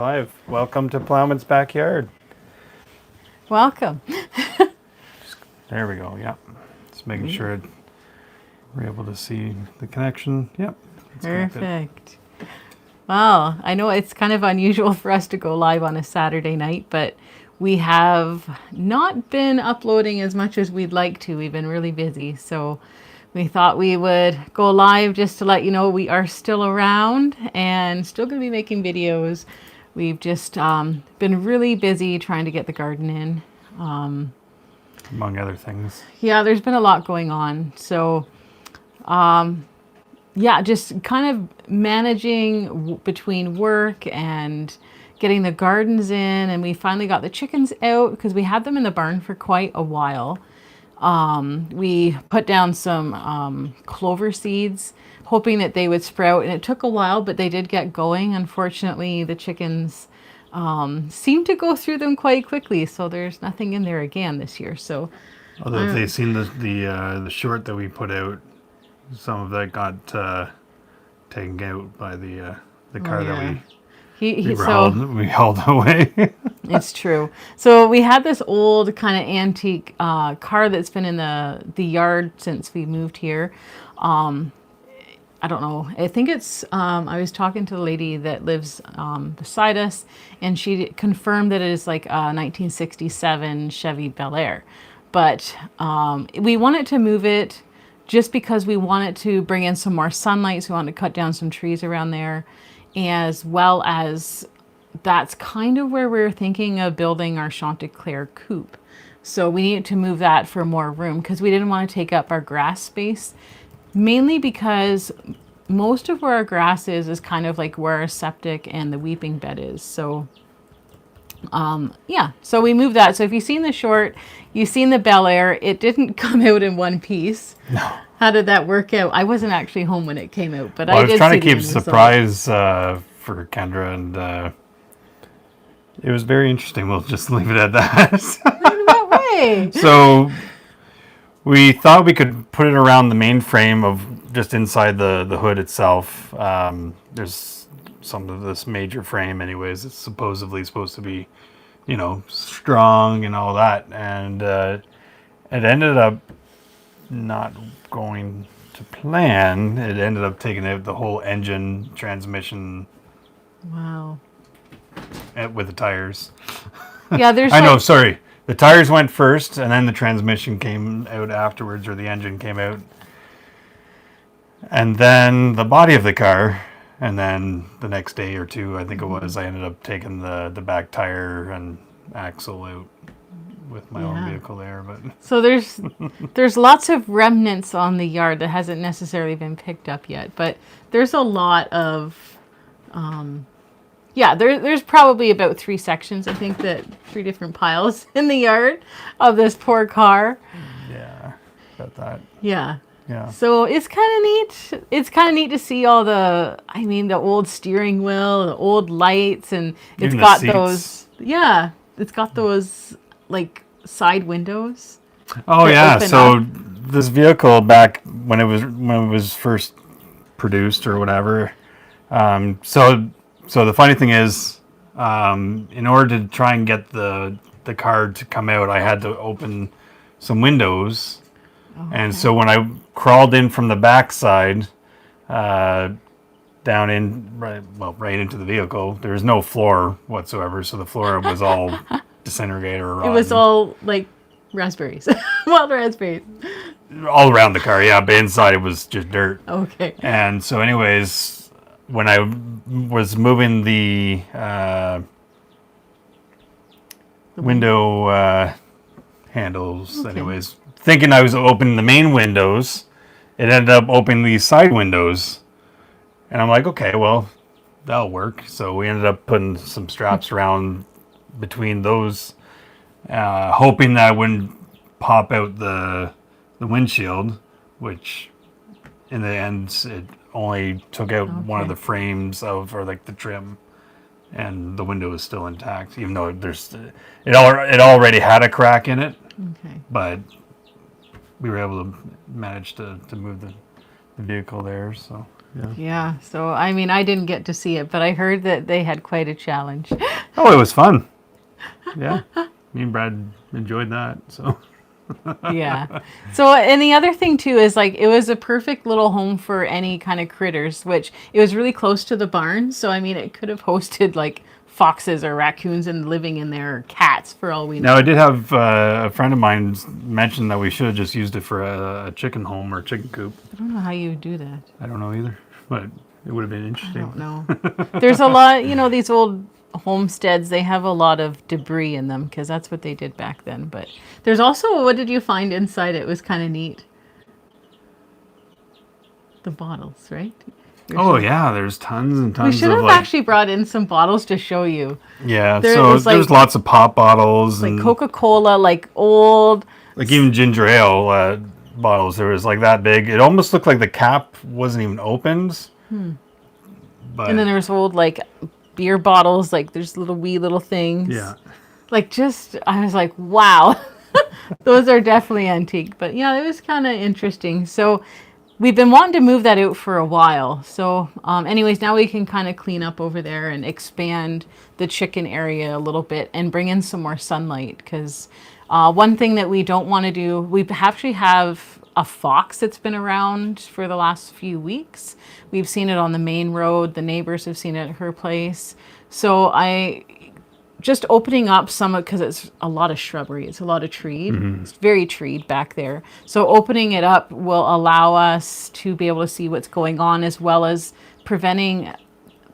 Live. Welcome to Ploughman's backyard. Welcome. There we go. Yep. Just making sure we're able to see the connection. Yep. It's connected. Perfect. Well, I know it's kind of unusual for us to go live on a Saturday night, but we have not been uploading as much as we'd like to. We've been really busy. So we thought we would go live just to let you know we are still around and still going to be making videos. We've just been really busy trying to get the garden in. Among other things. Yeah, there's been a lot going on. So, yeah, just kind of managing between work and getting the gardens in. And we finally got the chickens out because we had them in the barn for quite a while. We put down some clover seeds, hoping that they would sprout. And it took a while, but they did get going. Unfortunately, the chickens seem to go through them quite quickly. So there's nothing in there again this year. So, Although if they've seen the short that we put out, some of that got taken out by the car that we hauled away. It's true. So we had this old kind of antique car that's been in the yard since we moved here. I don't know. I think it's, I was talking to the lady that lives beside us, and she confirmed that it is like a 1967 Chevy Bel Air. But we wanted to move it just because we wanted to bring in some more sunlight. So we wanted to cut down some trees around there, as well as that's kind of where we're thinking of building our Chanticleer coop. So we needed to move that for more room because we didn't want to take up our grass space. Mainly because most of where our grass is kind of like where our septic and the weeping bed is. So, yeah, so we moved that. So if you've seen the short, you've seen the Bel Air. It didn't come out in one piece. No. How did that work out? I wasn't actually home when it came out, but Well, I was did trying see to keep the end surprise for Kendra, and it was very interesting. We'll just leave it at that. In what way? So we thought we could put it around the main frame of just inside the hood itself. There's some of this major frame anyways. It's supposedly supposed to be, strong and all that. And it ended up not going to plan. It ended up taking out the whole engine, transmission. Wow. With the tires. Yeah, there's I know, sorry. The tires went first, and then the transmission came out afterwards, or the engine came out. And then the body of the car, and then the next day or two, I think it was, I ended up taking the back tire and axle out with my own vehicle there. But so there's lots of remnants on the yard that hasn't necessarily been picked up yet, but there's a lot of there's probably about 3 sections, I think, 3 different piles in the yard of this poor car. Yeah, got that. Yeah. Yeah. So it's kind of neat. It's kind of neat to see all the old steering wheel, the old lights, and it's got those, it's got those like side windows. Oh yeah. So this vehicle back when it was first produced or whatever, So the funny thing is, in order to try and get the car to come out, I had to open some windows. Okay. And so when I crawled in from the backside, down right into the vehicle, there was no floor whatsoever. So the floor was all disintegrated or rotten. It was all like raspberries, wild raspberries. All around the car, yeah, but inside it was just dirt. Okay. And so anyways, when I was moving the window handles, anyways, thinking I was opening the main windows, it ended up opening these side windows. And I'm like, okay, well, that'll work. So we ended up putting some straps around between those, hoping that I wouldn't pop out the windshield, which in the end, it only took out one of the frames or like the trim, and the window is still intact, even though it already had a crack in it. Okay. But we were able to manage to move the vehicle there. So Yeah. So, I mean, I didn't get to see it, but I heard that they had quite a challenge. Oh, it was fun. Yeah. Me and Brad enjoyed that. So. Yeah. So, and the other thing too is like it was a perfect little home for any kind of critters, which it was really close to the barn. So, I mean, it could have hosted like foxes or raccoons and living in there, or cats for all we know. Now, I did have a friend of mine mention that we should have just used it for a chicken home or chicken coop. I don't know how you would do that. I don't know either, but it would have been I interesting. don't know. There's a lot, these old homesteads, they have a lot of debris in them because that's what they did back then. But there's also, what did you find inside? It was kind of neat. The bottles, right? Oh yeah, there's tons and We tons should of have actually brought in some bottles to show you. yeah. There So was, like- there's lots of pop bottles Like and Coca-Cola, like old. like even ginger ale bottles. There was like that big. It almost looked like the cap wasn't even opened. But And then there's old like beer bottles, like there's wee little things. yeah, Like I was like, wow, those are definitely antique. But yeah, it was kind of interesting. So we've been wanting to move that out for a while. So anyways, now we can kind of clean up over there and expand the chicken area a little bit and bring in some more sunlight. Because one thing that we don't want to do, we actually have a fox that's been around for the last few weeks. We've seen it on the main road. The neighbors have seen it at her place. So just opening up some, because it's a lot of shrubbery, it's a lot of treed, it's very treed back there. So opening it up will allow us to be able to see what's going on, as well as preventing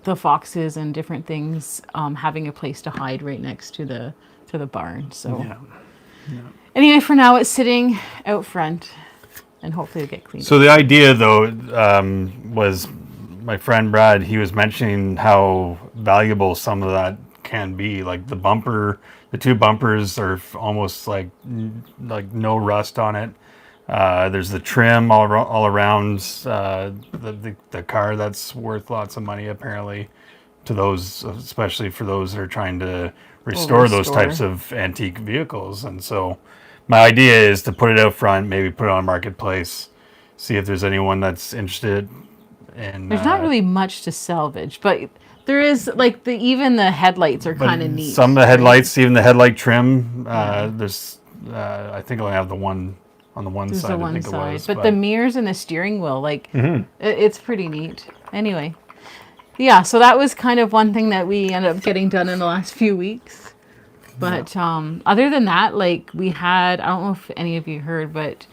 the foxes and different things having a place to hide right next to the barn. So anyway, for now it's sitting out front, and hopefully it'll get cleaned up. So the idea, though, was my friend Brad. He was mentioning how valuable some of that can be. Like the two bumpers are almost like no rust on it. There's the trim all around the car that's worth lots of money apparently to those, especially for those that are trying to restore those types of antique vehicles. And so my idea is to put it out front, maybe put it on Marketplace, see if there's anyone that's interested. And There's not really much to salvage, but there is like even the headlights are kind of neat. Some of the headlights, even the headlight trim, there's I think I only have the one on the one There's side. the one I think side, it was, but the mirrors and the steering wheel, like it's pretty neat. Anyway, yeah. So that was kind of one thing that we ended up getting done in the last few weeks. But other than that, like we had, I don't know if any of you heard, but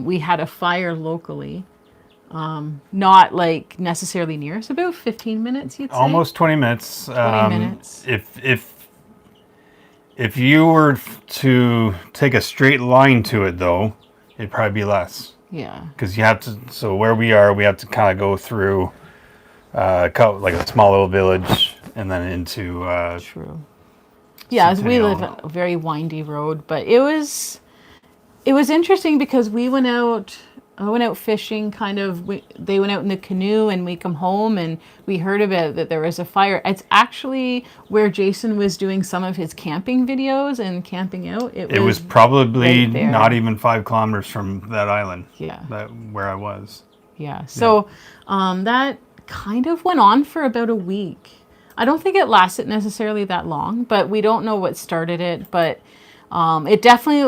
we had a fire locally. Not like necessarily near us, about 15 minutes, you'd say? almost 20 minutes. 20 minutes. If you were to take a straight line to it, though, it'd probably be less. Yeah. Because you have to. So where we are, we have to kind of go through, like a small little village, and then into. True. Yeah, as we live Centennial. a very windy road, but it was interesting because we went out. I went out fishing, they went out in the canoe, and we come home and we heard about that there was a fire. It's actually where Jason was doing some of his camping videos and camping out. It was probably right there. not even 5 kilometers from that island. Yeah. Where I was. Yeah. So that kind of went on for about a week. I don't think it lasted necessarily that long, but we don't know what started it. But it definitely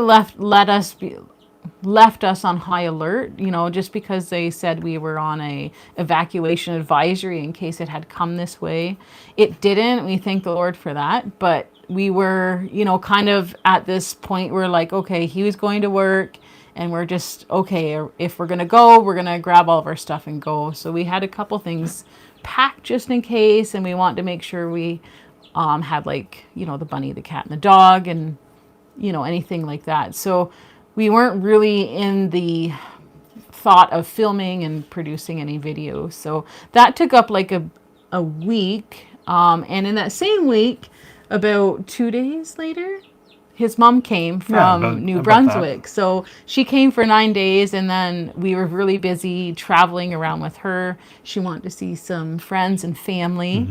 left us on high alert, just because they said we were on a evacuation advisory in case it had come this way. It didn't. We thank the Lord for that. But we were, kind of at this point, we're like, okay, he was going to work, and we're just, okay, if we're going to go, we're going to grab all of our stuff and go. So we had a couple things packed just in case, and we wanted to make sure we had like, the bunny, the cat, and the dog, and, anything like that. So we weren't really in the thought of filming and producing any videos. So that took up like a week. And in that same week, about 2 days later, his mom came from New Brunswick. So she came for 9 days, and then we were really busy traveling around with her. She wanted to see some friends and family.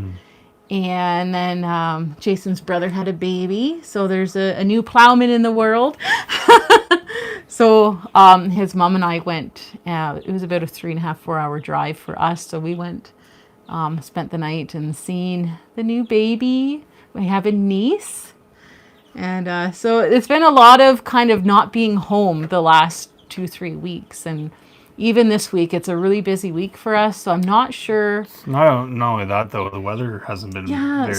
And then Jason's brother had a baby. So there's a new Ploughman in the world. So his mom and I went, it was about a 3.5, 4 hour drive for us. So we went, spent the night and seen the new baby. We have a niece. And so it's been a lot of kind of not being home the last 2, 3 weeks. And even this week, it's a really busy week for us. So I'm not sure. Not only that, though, the weather hasn't been very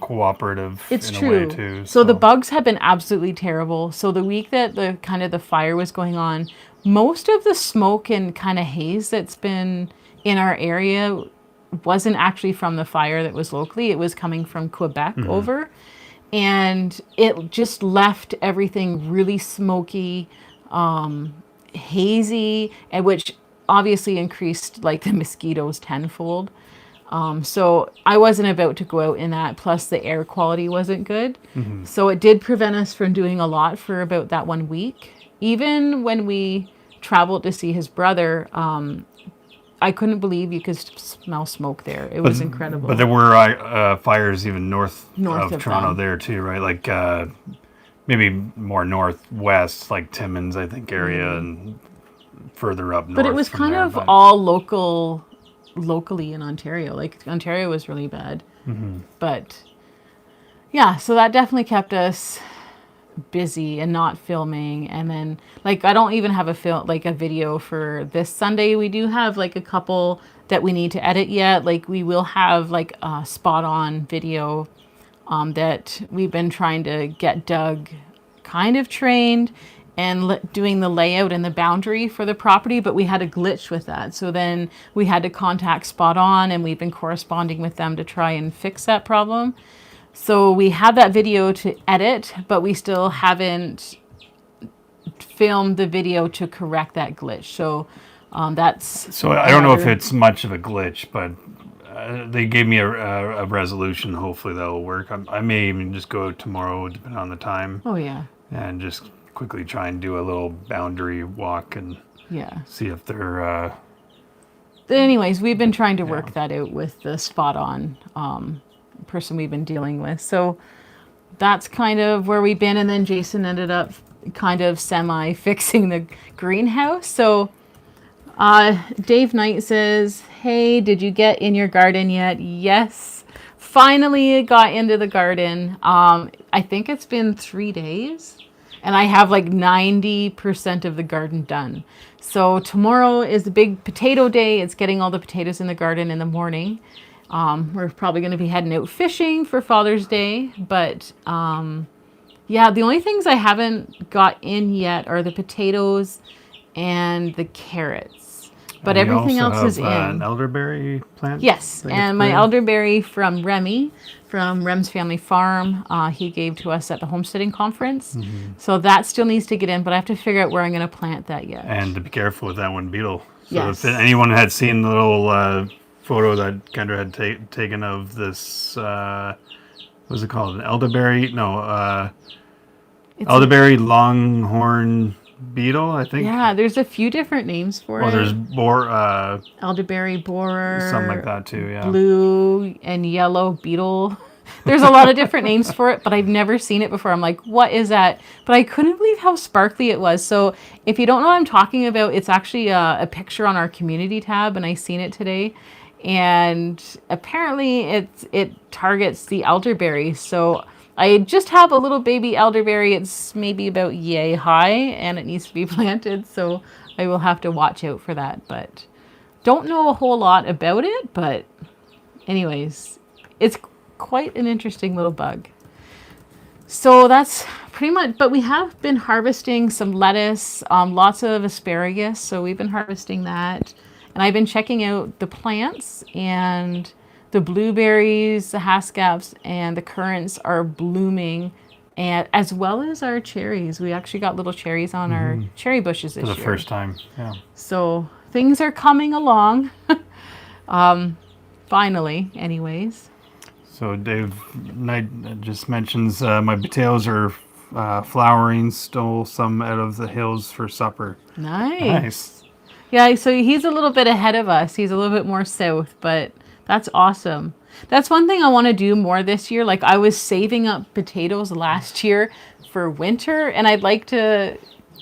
cooperative It's in true. a way, too. So the bugs have been absolutely terrible. So the week that the fire was going on, most of the smoke and kind of haze that's been in our area wasn't actually from the fire that was locally. It was coming from Quebec over. And it just left everything really smoky, hazy, and which obviously increased like the mosquitoes tenfold. So I wasn't about to go out in that. Plus the air quality wasn't good. So it did prevent us from doing a lot for about that 1 week. Even when we traveled to see his brother, I couldn't believe you could smell smoke there. It was incredible. But there were fires even north of Toronto them. there too, right? Like maybe more northwest, like Timmins, I think, area, and further up north. But it was kind of all locally in Ontario. Like Ontario was really bad. But yeah, so that definitely kept us busy and not filming. And then like I don't even have a video for this Sunday. We do have like a couple that we need to edit yet. Like we will have like a spot on video that we've been trying to get Doug kind of trained and doing the layout and the boundary for the property, but we had a glitch with that. So then we had to contact Spot On, and we've been corresponding with them to try and fix that problem. So we have that video to edit, but we still haven't filmed the video to correct that glitch. So that's... So I don't know if it's much of a glitch, but they gave me a resolution. Hopefully that will work. I may even just go tomorrow, depending on the time. Oh, yeah. And just quickly try and do a little boundary walk and see if they're... Anyways, we've been trying to work that out with the Spot On person we've been dealing with. So that's kind of where we've been. And then Jason ended up kind of semi-fixing the greenhouse. So Dave Knight says, hey, did you get in your garden yet? Yes. Finally, it got into the garden. I think it's been 3 days. And I have like 90% of the garden done. So tomorrow is the big potato day. It's getting all the potatoes in the garden in the morning. We're probably going to be heading out fishing for Father's Day. But yeah, the only things I haven't got in yet are the potatoes and the carrots. But and everything else is in. An elderberry plant? Yes, and my elderberry from Remy, from Rem's Family Farm, he gave to us at the homesteading conference. So that still needs to get in, but I have to figure out where I'm going to plant that yet. And to be careful with that one beetle. So if anyone had seen the little photo that Kendra had taken of this, what was it called? An elderberry? No, elderberry longhorn beetle, I think. Yeah, there's a few different names for it. Well, there's elderberry borer, something like that too. Yeah, blue and yellow beetle. There's a lot of different names for it, but I've never seen it before. I'm like, what is that? But I couldn't believe how sparkly it was. So if you don't know what I'm talking about, it's actually a picture on our community tab, and I seen it today. And apparently it targets the elderberry. So I just have a little baby elderberry. It's maybe about yay high, and it needs to be planted. So I will have to watch out for that. But don't know a whole lot about it. But anyways, it's quite an interesting little bug. So that's pretty much, but we have been harvesting some lettuce, lots of asparagus. So we've been harvesting that. And I've been checking out the plants, and the blueberries, the haskaps, and the currants are blooming, and as well as our cherries. We actually got little cherries on our cherry bushes this year. For the first time, yeah. So things are coming along, finally, anyways. So Dave Knight just mentions my potatoes are flowering, stole some out of the hills for supper. Nice. Yeah, so he's a little bit ahead of us. He's a little bit more south, but that's awesome. That's one thing I want to do more this year. Like I was saving up potatoes last year for winter, and I'd like to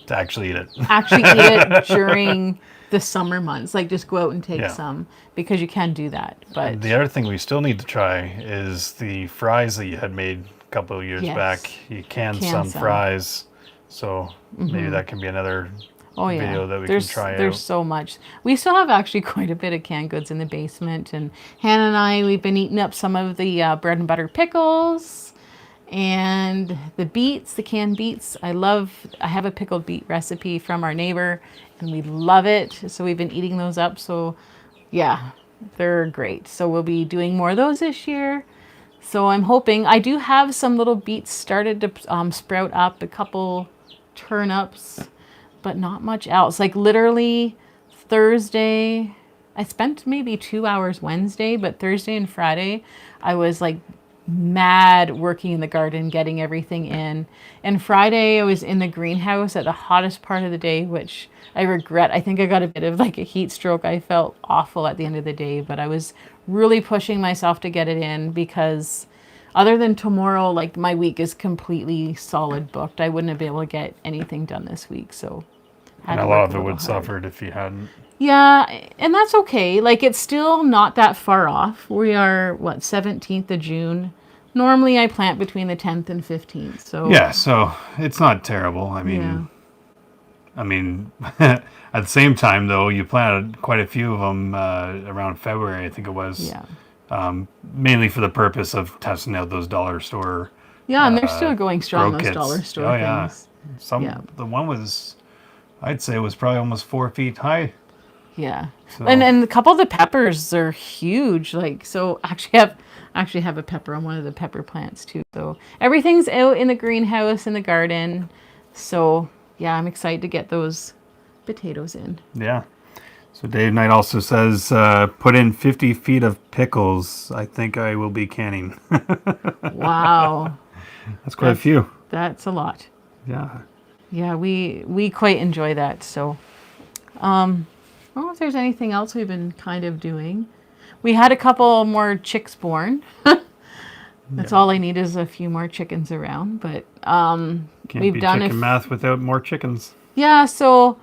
to actually eat it. actually eat it during the summer months. Like just go out and take Yeah. some because you can do that. But The other thing we still need to try is the fries that you had made a couple of years Yes. back. You canned Can some some. fries, so maybe that can be another oh yeah, video that we there's can try there's out. so much. We still have actually quite a bit of canned goods in the basement, and Hannah and we've been eating up some of the bread and butter pickles and the beets, the canned beets. I have a pickled beet recipe from our neighbor, and we love it. So we've been eating those up. So yeah, they're great. So we'll be doing more of those this year. So I'm hoping, I do have some little beets started to sprout up, a couple turnips, but not much else. Like literally Thursday, I spent maybe 2 hours Wednesday, but Thursday and Friday, I was like mad working in the garden, getting everything in. And Friday, I was in the greenhouse at the hottest part of the day, which I regret. I think I got a bit of like a heat stroke. I felt awful at the end of the day, but I was really pushing myself to get it in because other than tomorrow, like my week is completely solid booked. I wouldn't have been able to get anything done this week. So And a lot of it would suffered if you hadn't. Yeah, and that's okay. Like it's still not that far off. We are what, 17th of June. Normally I plant between the 10th and 15th. So Yeah, so it's not terrible. I mean, at the same time though, you planted quite a few of them around February, I think it was. yeah. Mainly for the purpose of testing out those dollar store. Yeah, and they're still going strong, grow those kits. dollar store Oh yeah, things. the one was, I'd say, was probably almost 4 feet high. Yeah. So- And a couple of the peppers are huge. Like so actually have a pepper on one of the pepper plants too. So everything's out in the greenhouse in the garden. So yeah, I'm excited to get those potatoes in. Yeah. So Dave Knight also says, put in 50 feet of pickles. I think I will be canning. Wow. That's quite a few. That's a lot. Yeah. Yeah, we quite enjoy that. So I don't know if there's anything else we've been kind of doing. We had a couple more chicks born. That's all I need is a few more chickens around. But Can't we've be done chicken math without more chickens. Yeah, so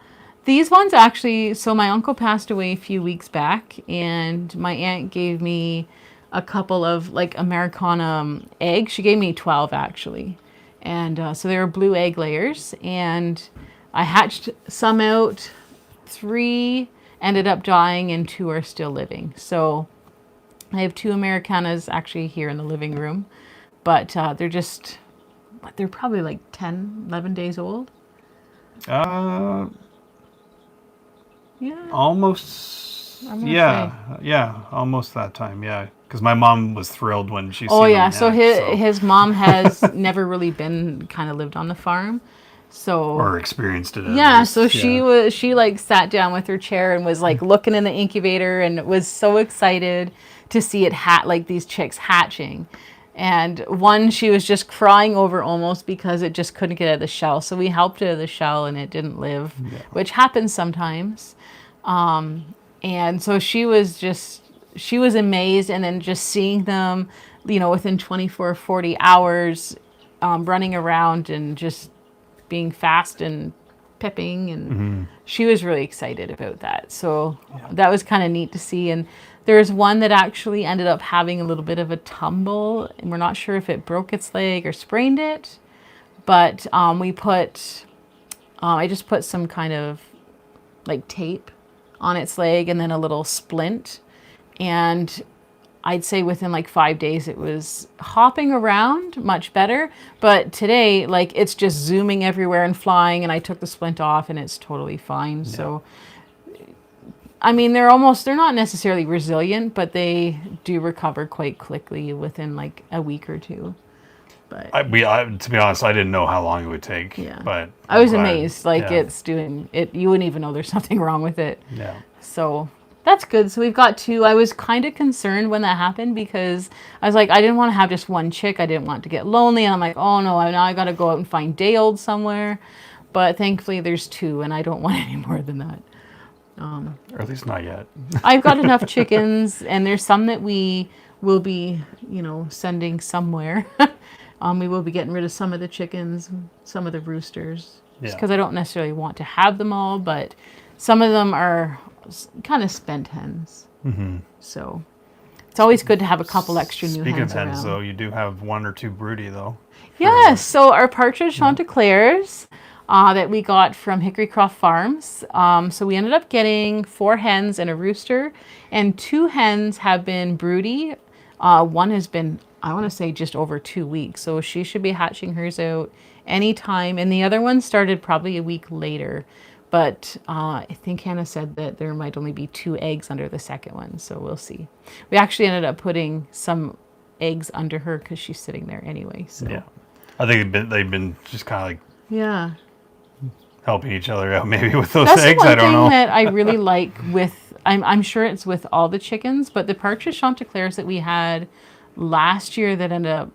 these ones actually, so my uncle passed away a few weeks back, and my aunt gave me a couple of like Americana eggs. She gave me 12 actually. And so they were blue egg layers, and I hatched some out. 3 ended up dying, and 2 are still living. So I have 2 Americanas actually here in the living room, but they're probably like 10, 11 days old. Yeah. Almost. I'm gonna Yeah, almost that time. Yeah, because my mom was thrilled when she. Oh seen yeah, them so hatch, his mom has never really been kind of lived on the farm, so or experienced it. At yeah, least. so she like sat down with her chair and was like looking in the incubator and was so excited to see it like these chicks hatching. And one she was just crying over almost because it just couldn't get out of the shell. So we helped it out of the shell and it didn't live, which happens sometimes. And so she was amazed, and then just seeing them, within 24, 40 hours, running around and just being fast and pipping, and she was really excited about that. So that was kind of neat to see. And there's one that actually ended up having a little bit of a tumble, and we're not sure if it broke its leg or sprained it, but I just put some kind of like tape on its leg and then a little splint, and I'd say within like 5 days it was hopping around much better. But today, like, it's just zooming everywhere and flying, and I took the splint off and it's totally fine. Yeah. So I mean, they're not necessarily resilient, but they do recover quite quickly within like a week or two. But to be honest, I didn't know how long it would take. Yeah. But I was amazed. Like, it's doing it. You wouldn't even know there's something wrong with it. Yeah. So that's good. So we've got 2. I was kind of concerned when that happened because I was like, I didn't want to have just one chick. I didn't want it to get lonely. And I'm like, oh no, now I got to go out and find day old somewhere. But thankfully there's 2, and I don't want any more than that. Or at least not yet. I've got enough chickens, and there's some that we will be, sending somewhere. We will be getting rid of some of the chickens, some of the roosters. just because I don't necessarily want to have them all, but some of them are kind of spent hens. Mm-hmm. So it's always good to have a couple extra new Speaking hens of hens, around. though, you do have one or two broody, though. Yes, so our partridge Chanticleers that we got from Hickory Croft Farms. So we ended up getting 4 hens and a rooster, and 2 hens have been broody. One has been, I want to say, just over 2 weeks, so she should be hatching hers out anytime, and the other one started probably a week later. But I think Hannah said that there might only be 2 eggs under the second one, so we'll see. We actually ended up putting some eggs under her because she's sitting there anyway. So. Yeah, I think they've been just kind of like helping each other out maybe with those That's eggs. The one I don't thing know. that I really like with, I'm sure it's with all the chickens, but the partridge Chanticleers that we had last year that ended up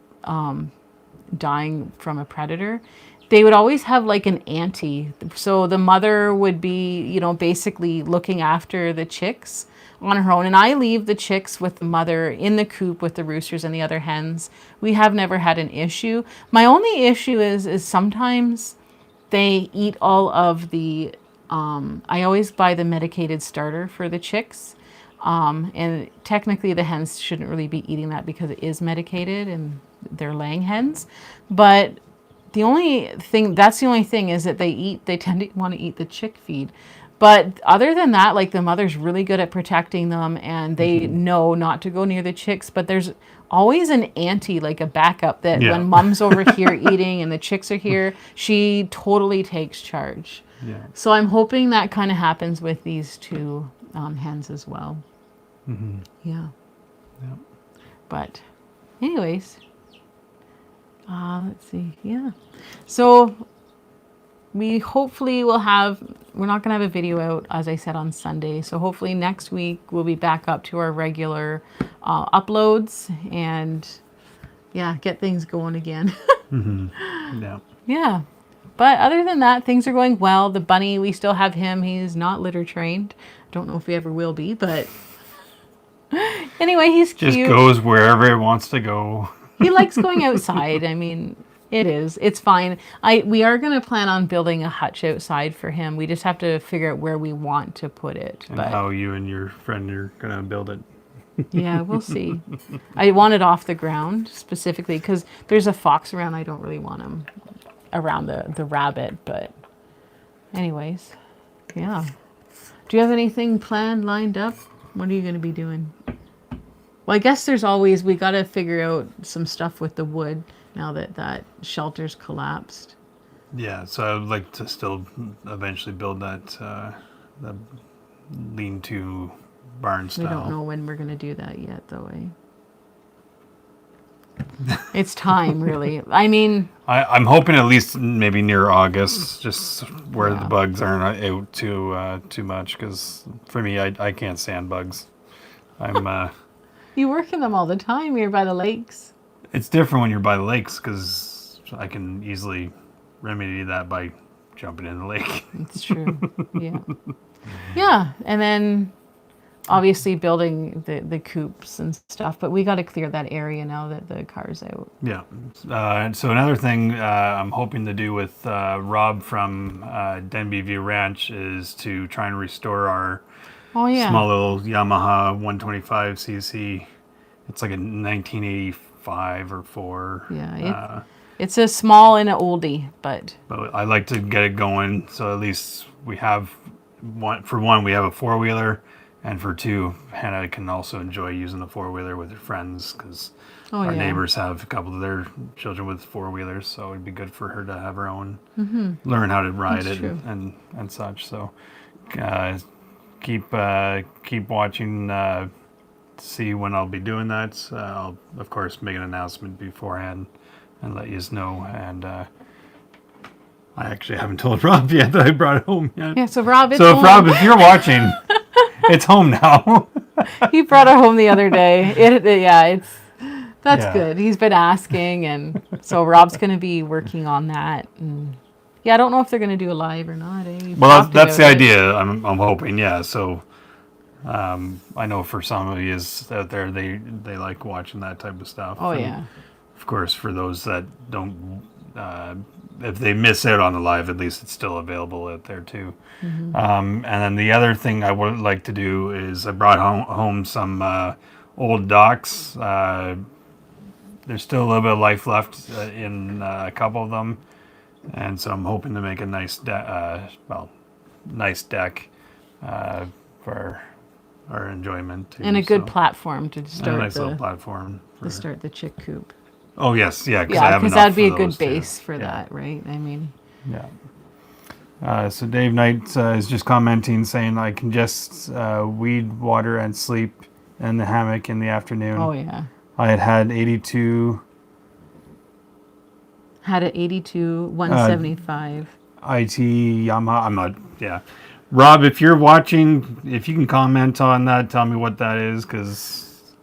dying from a predator, they would always have like an auntie. So the mother would be, you know, basically looking after the chicks on her own. And I leave the chicks with the mother in the coop with the roosters and the other hens. We have never had an issue. My only issue is sometimes they eat all of the, I always buy the medicated starter for the chicks. And technically the hens shouldn't really be eating that because it is medicated and they're laying hens. But the only thing is that they tend to want to eat the chick feed. But other than that, like the mother's really good at protecting them and they know not to go near the chicks. But there's always an auntie, like a backup that when mom's over here eating and the chicks are here, she totally takes charge. Yeah. So I'm hoping that kind of happens with these 2 hens as well. Mm-hmm. Yeah. But anyways, let's see. Yeah. So we hopefully will we're not going to have a video out, as I said, on Sunday. So hopefully next week we'll be back up to our regular uploads and get things going again. Mm-hmm. Yeah. Yeah. But other than that, things are going well. The bunny, we still have him. He's not litter trained. Don't know if he ever will be, but anyway, he's cute. Just goes wherever he wants to go. He likes going outside. I mean, it's fine. We are going to plan on building a hutch outside for him. We just have to figure out where we want to put it. And how you and your friend are going to build it. Yeah, we'll see. I want it off the ground specifically because there's a fox around. I don't really want him around the rabbit, but anyways, yeah. Do you have anything lined up? What are you going to be doing? Well, I guess we got to figure out some stuff with the wood now that shelter's collapsed. Yeah, so I would like to still eventually build that the lean-to barn style. We don't know when we're going to do that yet, though, eh? It's time, really. I mean, I'm hoping at least maybe near August, just where the bugs aren't out too much. Because for me, I can't stand bugs. You work in them all the time. You're by the lakes. It's different when you're by the lakes because I can easily remedy that by jumping in the lake. It's true. Yeah. Yeah, and then obviously building the coops and stuff, but we got to clear that area now that the car's out. Yeah. So another thing I'm hoping to do with Rob from Denbigh Ranch is to try and restore our small little Yamaha 125cc. It's like a 1985 or 4. Yeah, it's a small and an oldie, but I like to get it going, so at least we have one. We have a 4-wheeler. And for 2, Hannah can also enjoy using the 4-wheeler with her friends because our neighbors have a couple of their children with 4-wheelers, so it'd be good for her to have her own, learn how to ride it and such. So keep watching to see when I'll be doing that. I'll, of course, make an announcement beforehand and let you know. And I actually haven't told Rob yet that I brought it home yet. Yeah, so Rob, Rob, if you're watching... It's home now. He brought it home the other day. That's good. He's been asking, and so Rob's going to be working on that. And I don't know if they're going to do a live or not. Well, that's the idea. I'm hoping. Yeah. So I know for some of you out there, they like watching that type of stuff. Oh, and yeah. Of course, for those that don't if they miss out on the live, at least it's still available out there too. And then the other thing I would like to do is I brought home some old docks. There's still a little bit of life left in a couple of them, and so I'm hoping to make a nice nice deck for our enjoyment too, And a good so. platform to And a start nice little platform to start the chick coop. Oh yes, yeah, Yeah, because that'd be a good base for that, right? I mean, yeah. So Dave Knight is just commenting, saying I can just weed, water, and sleep in the hammock in the afternoon. oh yeah. I had 82 Had an 82, 175. IT Yamaha. I'm not. Yeah, Rob, if you're watching, if you can comment on that, tell me what that is, because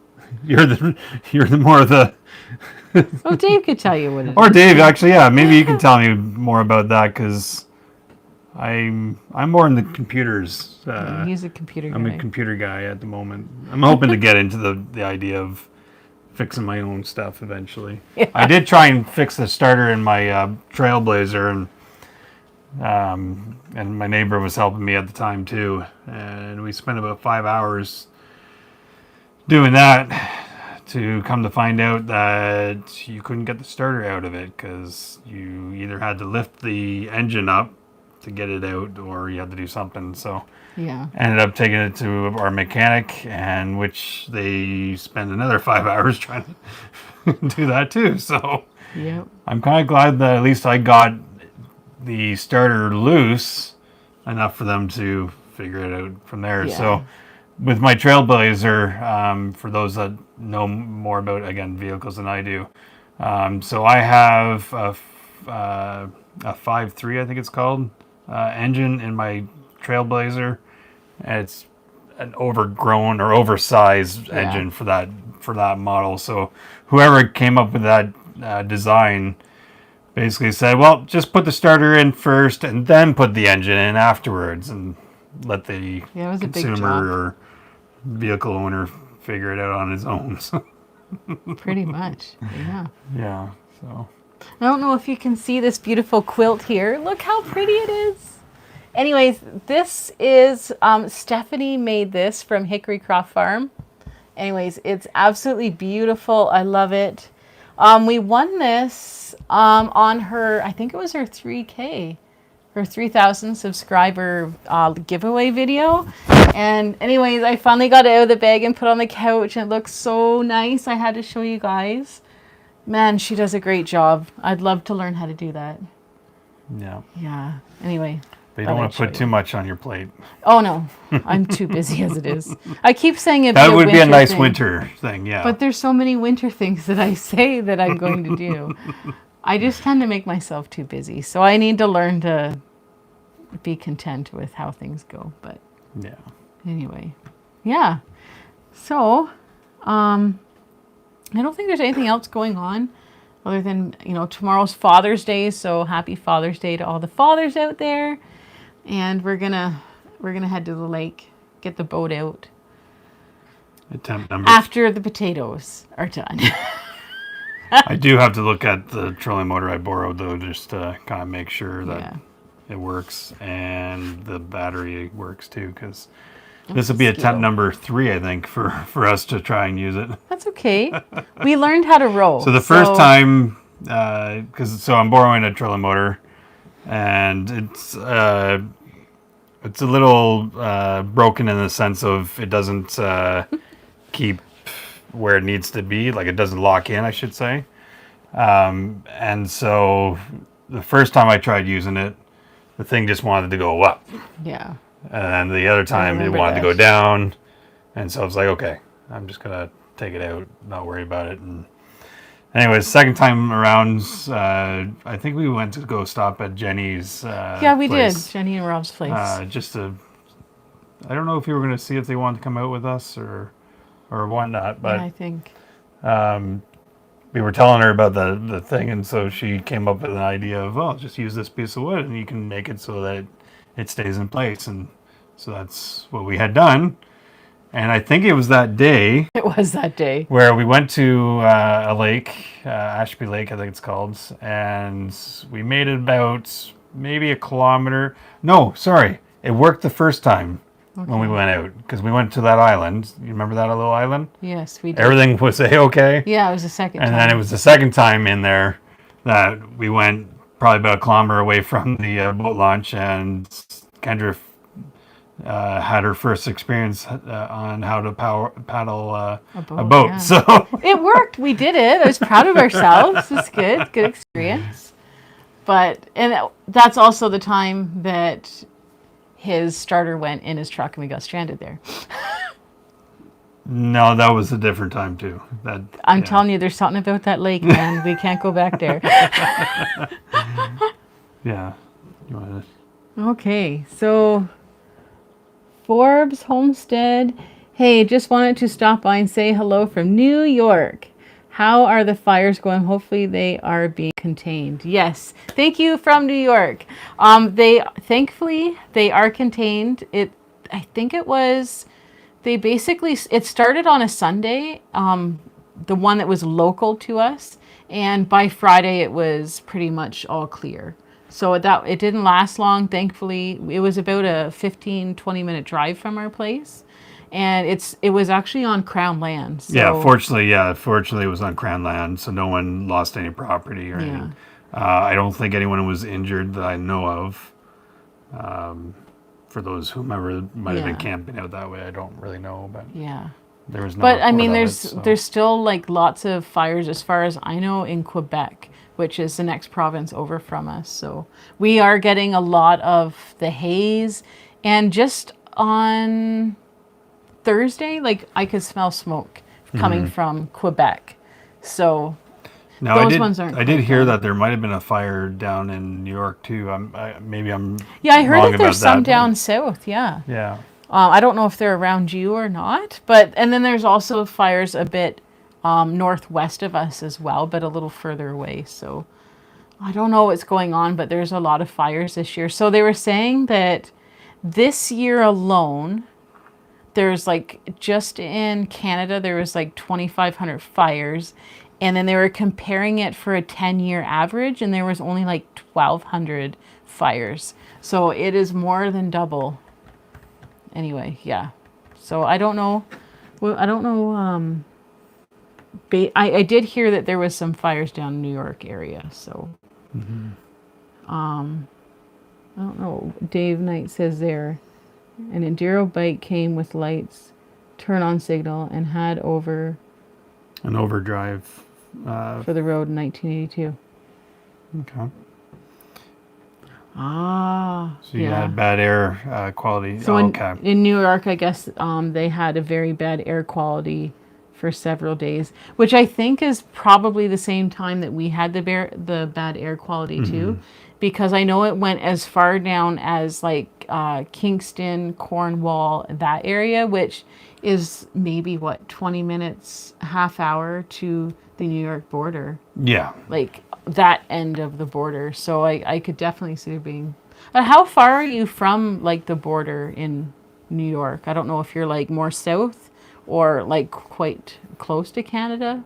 you're the more of the. Oh, Dave could tell you what it is. Or Dave, actually, yeah, maybe you can tell me more about that, because I'm more in the computers. He's a computer guy. I'm a computer guy at the moment. I'm hoping to get into the idea of fixing my own stuff eventually. Yeah. I did try and fix the starter in my Trailblazer, and my neighbor was helping me at the time too, and we spent about 5 hours doing that, to come to find out that you couldn't get the starter out of it, because you either had to lift the engine up to get it out, or you had to do something. So Yeah. ended up taking it to our mechanic, and which they spend another 5 hours trying to do that too. So Yep. I'm kind of glad that at least I got the starter loose enough for them to figure it out from there. Yeah. So with my Trailblazer, for those that know more about, again, vehicles than I do, so I have a 5.3, I think it's called, engine in my Trailblazer, and it's an overgrown or oversized engine for that model. So whoever came up with that design basically said, well, just put the starter in first and then put the engine in afterwards, and let the Yeah, it was a big consumer job. or vehicle owner figure it out on his own. So, Pretty much. Yeah. yeah. So I don't know if you can see this beautiful quilt here. Look how pretty it is. Anyways, this is, Stephanie made this from Hickory Croft Farm. Anyways, it's absolutely beautiful. I love it. We won this on her, I think it was her 3K, her 3,000 subscriber giveaway video. And anyways, I finally got it out of the bag and put it on the couch, and it looks so nice. I had to show you guys. Man, she does a great job. I'd love to learn how to do that. yeah. Yeah. Anyway. But you don't want to put too much on your plate. Oh no, I'm too busy as it is. I keep saying it. That would be a nice winter thing, yeah. But there's so many winter things that I say that I'm going to do. I just tend to make myself too busy. So I need to learn to be content with how things go. But yeah. anyway, yeah. So, I don't think there's anything else going on other than, tomorrow's Father's Day. So happy Father's Day to all the fathers out there. And we're gonna head to the lake, get the boat out Attempt number. after the potatoes are done. I do have to look at the trolling motor I borrowed, though, just to kind of make sure that it works and the battery works too, because this will be attempt number 3, I think, for us to try and use it. That's okay. We learned how to row. So the first time, so I'm borrowing a trolling motor, and it's a little broken in the sense of it doesn't keep where it needs to be, like it doesn't lock in, I should say. And so the first time I tried using it, the thing just wanted to go up. Yeah. And the other time it wanted to go down. And so I was like, okay, I'm just going to take it out, not worry about it. And anyways, second time around, I think we went to go stop at Jenny's Yeah, we place. did. Jenny and Rob's place. I don't know if you were going to see if they wanted to come out with us or whatnot, but I think. we were telling her about the thing, and so she came up with an idea of, just use this piece of wood and you can make it so that it stays in place. And so that's what we had done. And I think it was that day It was that day. where we went to a lake, Ashby Lake, I think it's called, and we made it about maybe a kilometer. No, sorry, it worked the first time when we went out because we went to that island. You remember that little island? Yes, we did. Everything was okay. Yeah, it was the second And time. then it was the second time in there that we went probably about a kilometer away from the boat launch, and Kendra had her first experience on how to paddle a boat. Yeah. So It worked. We did it. I was proud of ourselves. It's good. Good experience. And that's also the time that his starter went in his truck and we got stranded there. no, that was a different time too. I'm telling you, there's something about that lake, man. We can't go back there. Yeah. You want Okay, so Forbes Homestead. Hey, just wanted to stop by and say hello from New York. How are the fires going? Hopefully they are being contained. Yes, thank you from New York. Thankfully they are contained. I think it was, it started on a Sunday, the one that was local to us, and by Friday it was pretty much all clear. So it didn't last long, thankfully. It was about a 15-20 minute drive from our place. And it was actually on Crown land. So. Yeah, fortunately it was on Crown land, so no one lost any property or anything. I don't think anyone was injured that I know of. For those whomever might have been camping out that way, I don't really know, but yeah, there was no. But I mean, there's still like lots of fires, as far as I know, in Quebec, which is the next province over from us. So we are getting a lot of the haze, and just on Thursday, like I could smell smoke coming from Quebec. So now those ones aren't. I did hear that there might have been a fire down in New York too. Maybe I'm. Yeah, I heard wrong that there's about some that. down south. Yeah. Yeah. I don't know if they're around you or not, and then there's also fires a bit northwest of us as well, but a little further away. So I don't know what's going on, but there's a lot of fires this year. So they were saying that this year alone, there's like, just in Canada, there was like 2,500 fires. And then they were comparing it for a 10-year average, and there was only like 1,200 fires. So it is more than double. Anyway, yeah. So I don't know. Well, I don't know. I did hear that there was some fires down in New York area. So, I don't know. Dave Knight says there, an Enduro bike came with lights, turn on signal, and had an overdrive for the road in 1982. Okay. So you yeah. had bad air quality. So okay. in New York, I guess they had a very bad air quality for several days, which I think is probably the same time that we had the bad air quality too, because I know it went as far down as like Kingston, Cornwall, that area, which is maybe 20 minutes, half hour to the New York border. Yeah. Like that end of the border. So I could definitely see there being. But how far are you from like the border in New York? I don't know if you're like more south or like quite close to Canada,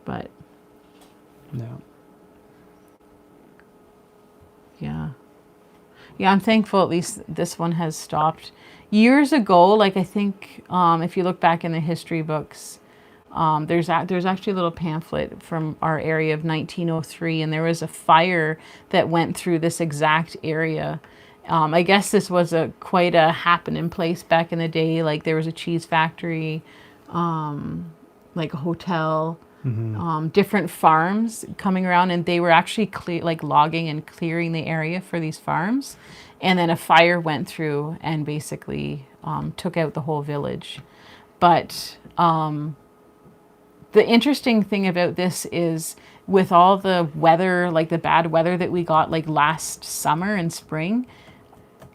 but No. yeah, I'm thankful at least this one has stopped. Years ago, like I think if you look back in the history books, there's actually a little pamphlet from our area of 1903, and there was a fire that went through this exact area. I guess this was quite a happening place back in the day. Like there was a cheese factory, like a hotel, different farms coming around, and they were actually logging and clearing the area for these farms. And then a fire went through and basically took out the whole village. But the interesting thing about this is with all the weather, like the bad weather that we got like last summer and spring,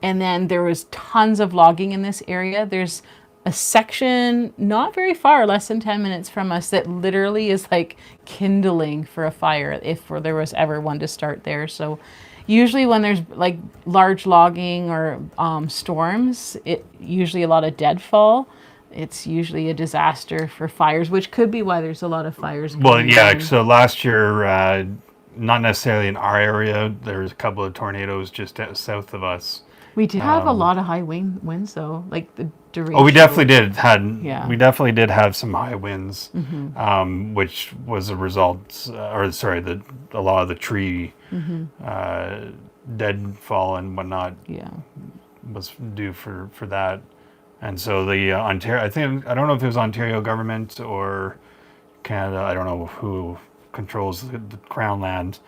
and then there was tons of logging in this area. There's a section not very far, less than 10 minutes from us, that literally is like kindling for a fire if there was ever one to start there. So usually when there's like large logging or storms, it usually a lot of deadfall. it's usually a disaster for fires, which could be why there's a lot of fires. Well, going yeah. on. So last year, not necessarily in our area, there was a couple of tornadoes just south of us. We did have a lot of high winds though, like the duration. Oh, we definitely did. Yeah. We definitely did have some high winds, which was a result, a lot of the tree deadfall and whatnot Yeah. was due for that. And so the Ontario, I don't know if it was Ontario government or Canada, I don't know who controls the Crown land,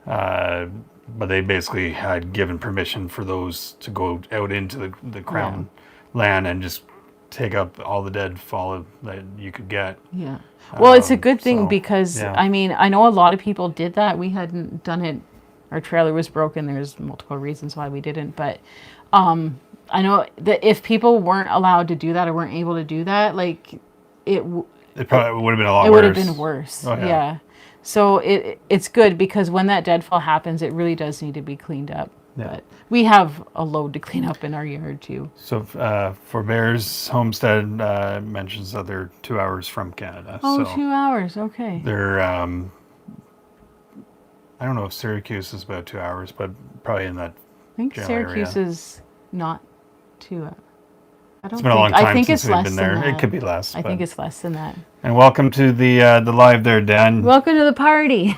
but they basically had given permission for those to go out into the Crown land and just take up all the deadfall that you could get. Yeah. Well, it's a good thing so, because, yeah. I mean, I know a lot of people did that. We hadn't done it. Our trailer was broken. There's multiple reasons why we didn't. But I know that if people weren't allowed to do that or weren't able to do that, like it probably would have been a lot worse. It would have been worse. Oh, yeah. Yeah. So it's good because when that deadfall happens, it really does need to be cleaned up. Yeah. But we have a load to clean up in our yard too. So for Bears, Homestead mentions that they're 2 hours from Canada. Oh, so 2 hours. Okay. they're, I don't know if Syracuse is about 2 hours, but probably in that I think general Syracuse area. is not 2 hours. I don't It's been a long time I think since it's we've less been than there. that. It could be less. I think it's less than that. And welcome to the live there, Dan. Welcome to the party.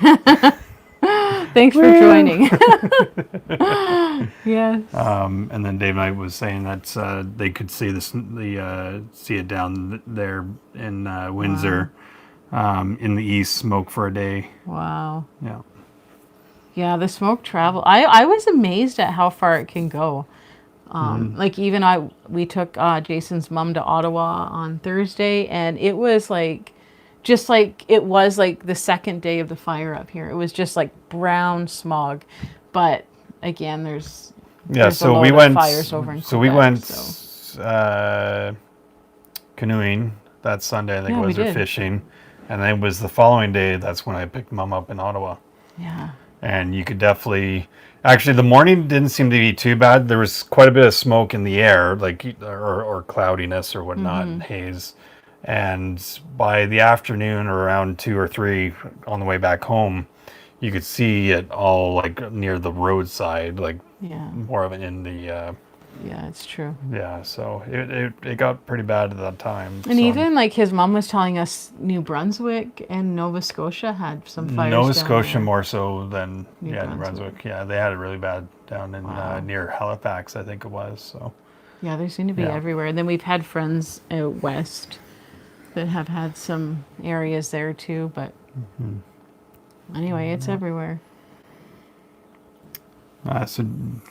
Thanks for joining. Yes. And then Dave Knight was saying that they could see see it down there in Windsor, in the east, smoke for a day. Wow. Yeah. Yeah, the smoke travel. I was amazed at how far it can go. Like even we took Jason's mom to Ottawa on Thursday, and it was like, just like it was like the second day of the fire up here. It was just like brown smog, but again, there's So a load we of went. fires over in So we Quebec, went so. canoeing that Sunday. I think Yeah, it was, we or did. fishing, and then it was the following day. That's when I picked Mom up in Ottawa. Yeah. And you could definitely, actually, the morning didn't seem to be too bad. There was quite a bit of smoke in the air, like or cloudiness or whatnot, and haze. And by the afternoon, or around 2 or 3, on the way back home, you could see it all like near the roadside, like Yeah. more of it in the Yeah, it's true. yeah. So it got pretty bad at that time. And so. even like his mom was telling us New Brunswick and Nova Scotia had some fires. Nova down Scotia there. more so than New New Brunswick. Brunswick. Yeah, they had it really bad down in Wow. near Halifax, I think it was. So Yeah, they seem to be Yeah. everywhere. And then we've had friends out west that have had some areas there too. But anyway, it's everywhere. so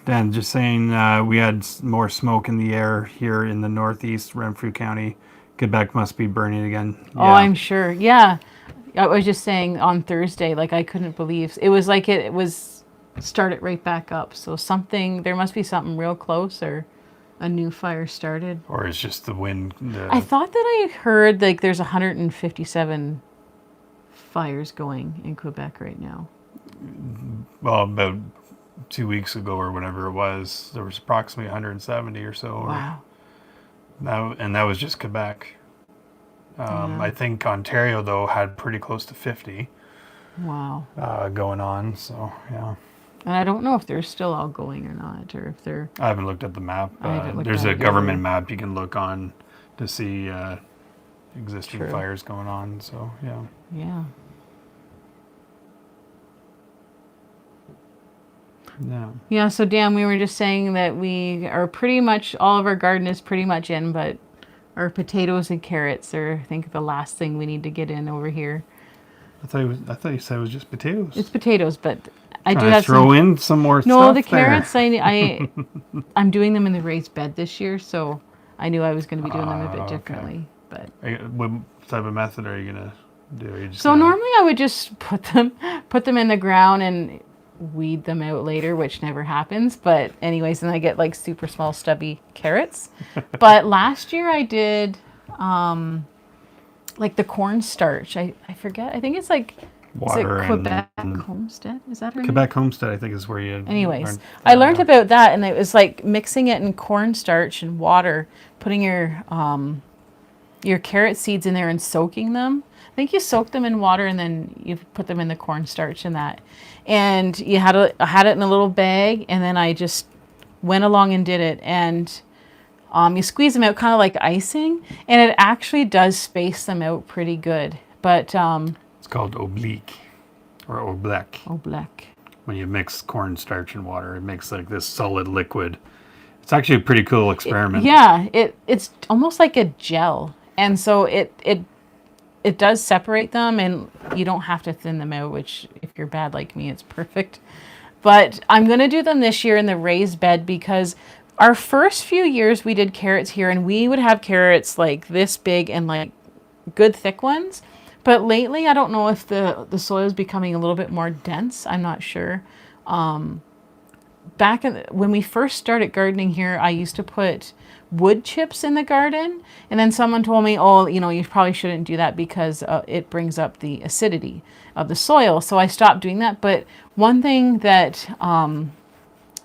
Dan, just saying, we had more smoke in the air here in the northeast Renfrew County. Quebec must be burning again. Oh, I'm sure. Yeah. I was just saying on Thursday, like I couldn't believe it was like it was started right back up. So there must be something real close, or a new fire started. Or it's just the wind. I thought that I heard like there's 157 fires going in Quebec right now. Well, about 2 weeks ago or whatever it was, there was approximately 170 or so. Wow. And that was just Quebec. I think Ontario, though, had pretty close to 50 Wow. going on. So, yeah. And I don't know if they're still all going or not, or if they're. I haven't looked at the map. I haven't looked There's at a it government either. map you can look on to see existing True. fires going on. So, yeah. Yeah. Yeah. Yeah, so Dan, we were just saying that we are pretty much, all of our garden is pretty much in, but our potatoes and carrots are, I think, the last thing we need to get in over here. I thought you said it was just potatoes. It's potatoes, but I do Trying to have throw some. in some more No, stuff the carrots, there. I'm doing them in the raised bed this year, so I knew I was going to be doing them a bit okay. differently. But What type of method are you gonna do? Are you just so gonna- normally I would just put them in the ground and weed them out later, which never happens. But anyways, then I get like super small stubby carrots. But last year I did like the cornstarch. I forget. I think it's like Water is it Quebec and Homestead? Is that her name? Quebec Homestead, I think, is where you. Anyways, I learned about that, and it was like mixing it in cornstarch and water, putting your your carrot seeds in there and soaking them. I think you soak them in water and then you put them in the cornstarch and that. And I had it in a little bag, and then I just went along and did it. And you squeeze them out kind of like icing, and it actually does space them out pretty good. But it's called oblique or oblek. Oblek. When you mix cornstarch and water, it makes like this solid liquid. It's actually a pretty cool experiment. It's almost like a gel, and so it does separate them, and you don't have to thin them out, which if you're bad like me, it's perfect. But I'm going to do them this year in the raised bed because our first few years we did carrots here, and we would have carrots like this big and like good thick ones. But lately, I don't know if the soil is becoming a little bit more dense. I'm not sure. When we first started gardening here, I used to put wood chips in the garden, and then someone told me, oh, you probably shouldn't do that because it brings up the acidity of the soil. So I stopped doing that. But one thing that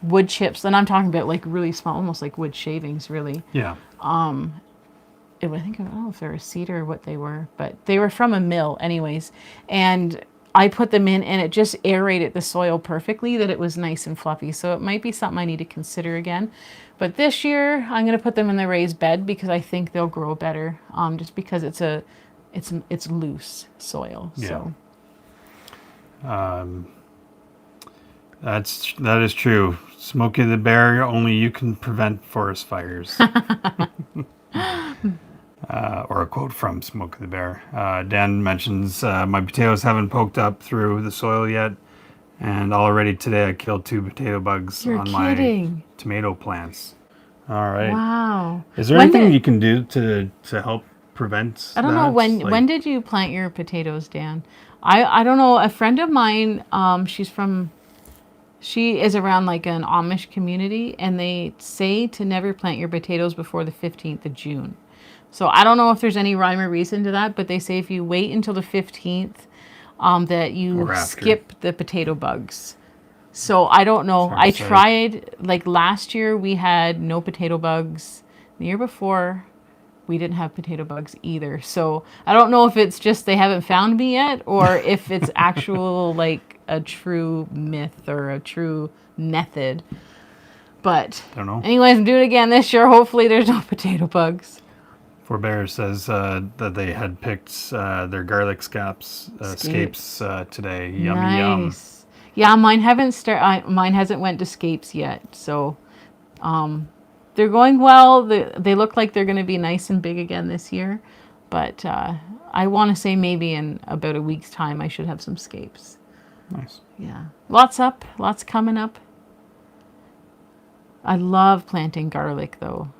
wood chips, and I'm talking about like really small, almost like wood shavings, really. Yeah. I don't know if they were cedar or what they were, but they were from a mill anyways. And I put them in, and it just aerated the soil perfectly, that it was nice and fluffy. So it might be something I need to consider again. But this year I'm going to put them in the raised bed because I think they'll grow better. Just because it's loose soil. Yeah. So. That is true. Smokey the Bear, only you can prevent forest fires. Or a quote from Smokey the Bear. Dan mentions, my potatoes haven't poked up through the soil yet, and already today I killed 2 potato bugs You're on kidding. my tomato plants. All right. Wow. Is there anything you can do to help prevent I don't know, when did you plant your potatoes, Dan? I don't know. A friend of mine, she is around like an Amish community, and they say to never plant your potatoes before the 15th of June. So I don't know if there's any rhyme or reason to that, but they say if you wait until the 15th, that you skip the potato bugs. So I don't know. I tried, like last year we had no potato bugs. The year before we didn't have potato bugs either. So I don't know if it's just they haven't found me yet, or if it's actual like a true myth or a true method. But don't know. Anyways, I'm doing it again this year. Hopefully there's no potato bugs. Forbear says that they had picked their garlic scapes today. Yum, yum. Yeah, mine hasn't went to scapes yet. So they're going well. They look like they're going to be nice and big again this year. But I want to say maybe in about a week's time I should have some scapes. Nice. Yeah. Lots coming up. I love planting garlic though.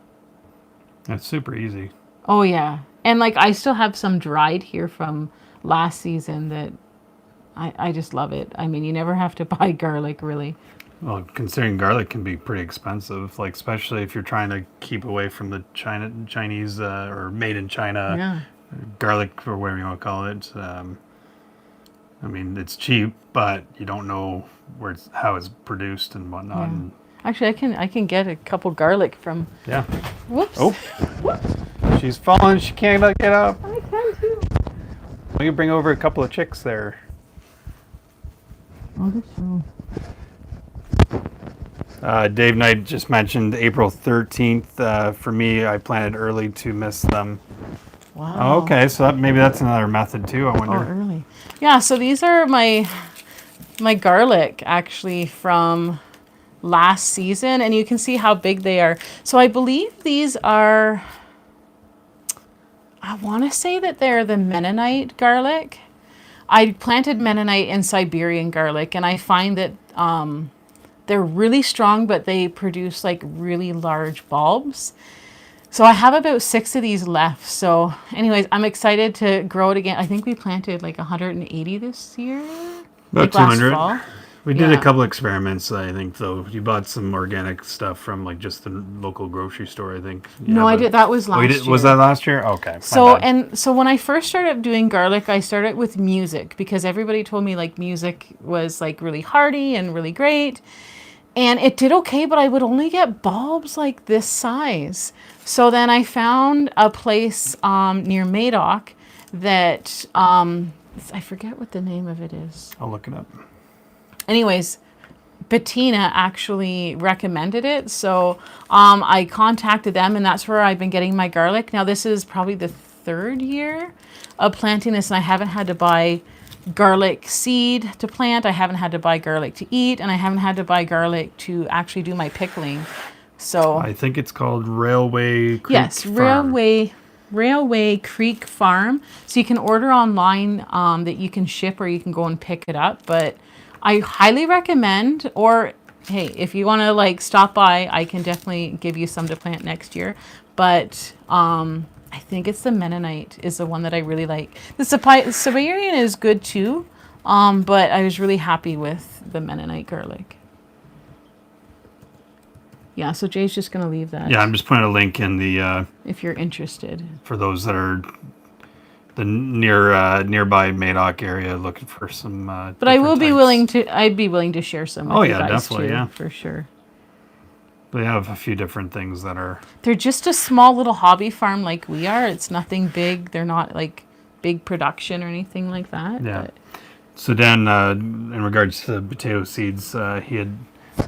That's super easy. Oh yeah. And like I still have some dried here from last season that I just love it. I mean, you never have to buy garlic really. Well, considering garlic can be pretty expensive, like especially if you're trying to keep away from the Chinese or made in China garlic or whatever you want to call it. I mean, it's cheap, but you don't know how it's produced and whatnot. Yeah. Actually, I can get a couple garlic from. Yeah. Whoops. Oh. She's fallen. She can't get up. I can too. Well, you bring over a couple of chicks there. Oh, this show. Dave Knight just mentioned April 13th. For me, I planted early to miss them. Wow. Oh, okay, so maybe that's another method too, I wonder. Oh, early. Yeah, so these are my garlic actually from last season, and you can see how big they are. So I believe these are, I want to say that they're the Mennonite garlic. I planted Mennonite and Siberian garlic, and I find that they're really strong, but they produce like really large bulbs. So I have about 6 of these left. So anyways, I'm excited to grow it again. I think we planted like 180 this year. About like 200. Last fall. We did a couple experiments, I think, though. You bought some organic stuff from like just the local grocery store, I think. No, I did. That was last year. Was that last year? Okay. So when I first started doing garlic, I started with music because everybody told me like music was like really hearty and really great. And it did okay, but I would only get bulbs like this size. So then I found a place near Madoc that I forget what the name of it is. I'll look it up. Anyways, Bettina actually recommended it. So I contacted them, and that's where I've been getting my garlic. Now, this is probably the 3rd year of planting this, and I haven't had to buy garlic seed to plant. I haven't had to buy garlic to eat, and I haven't had to buy garlic to actually do my pickling. So I think it's called Railway Creek yes, Farm. Railway Creek Farm. So you can order online that you can ship, or you can go and pick it up. But I highly recommend, or hey, if you want to like stop by, I can definitely give you some to plant next year. But I think it's the Mennonite is the one that I really like. The Siberian is good too, but I was really happy with the Mennonite garlic. Yeah, so Jay's just going to leave that. Yeah, I'm just putting a link in the if you're interested. for those that are the nearby Madoc area looking for some. But I will be types. willing to. I'd be willing to share some with you guys definitely, too, yeah, for sure. They have a few different things that are. They're just a small little hobby farm like we are. It's nothing big. They're not like big production or anything like that. Yeah. But. So Dan, in regards to the potato seeds, he had,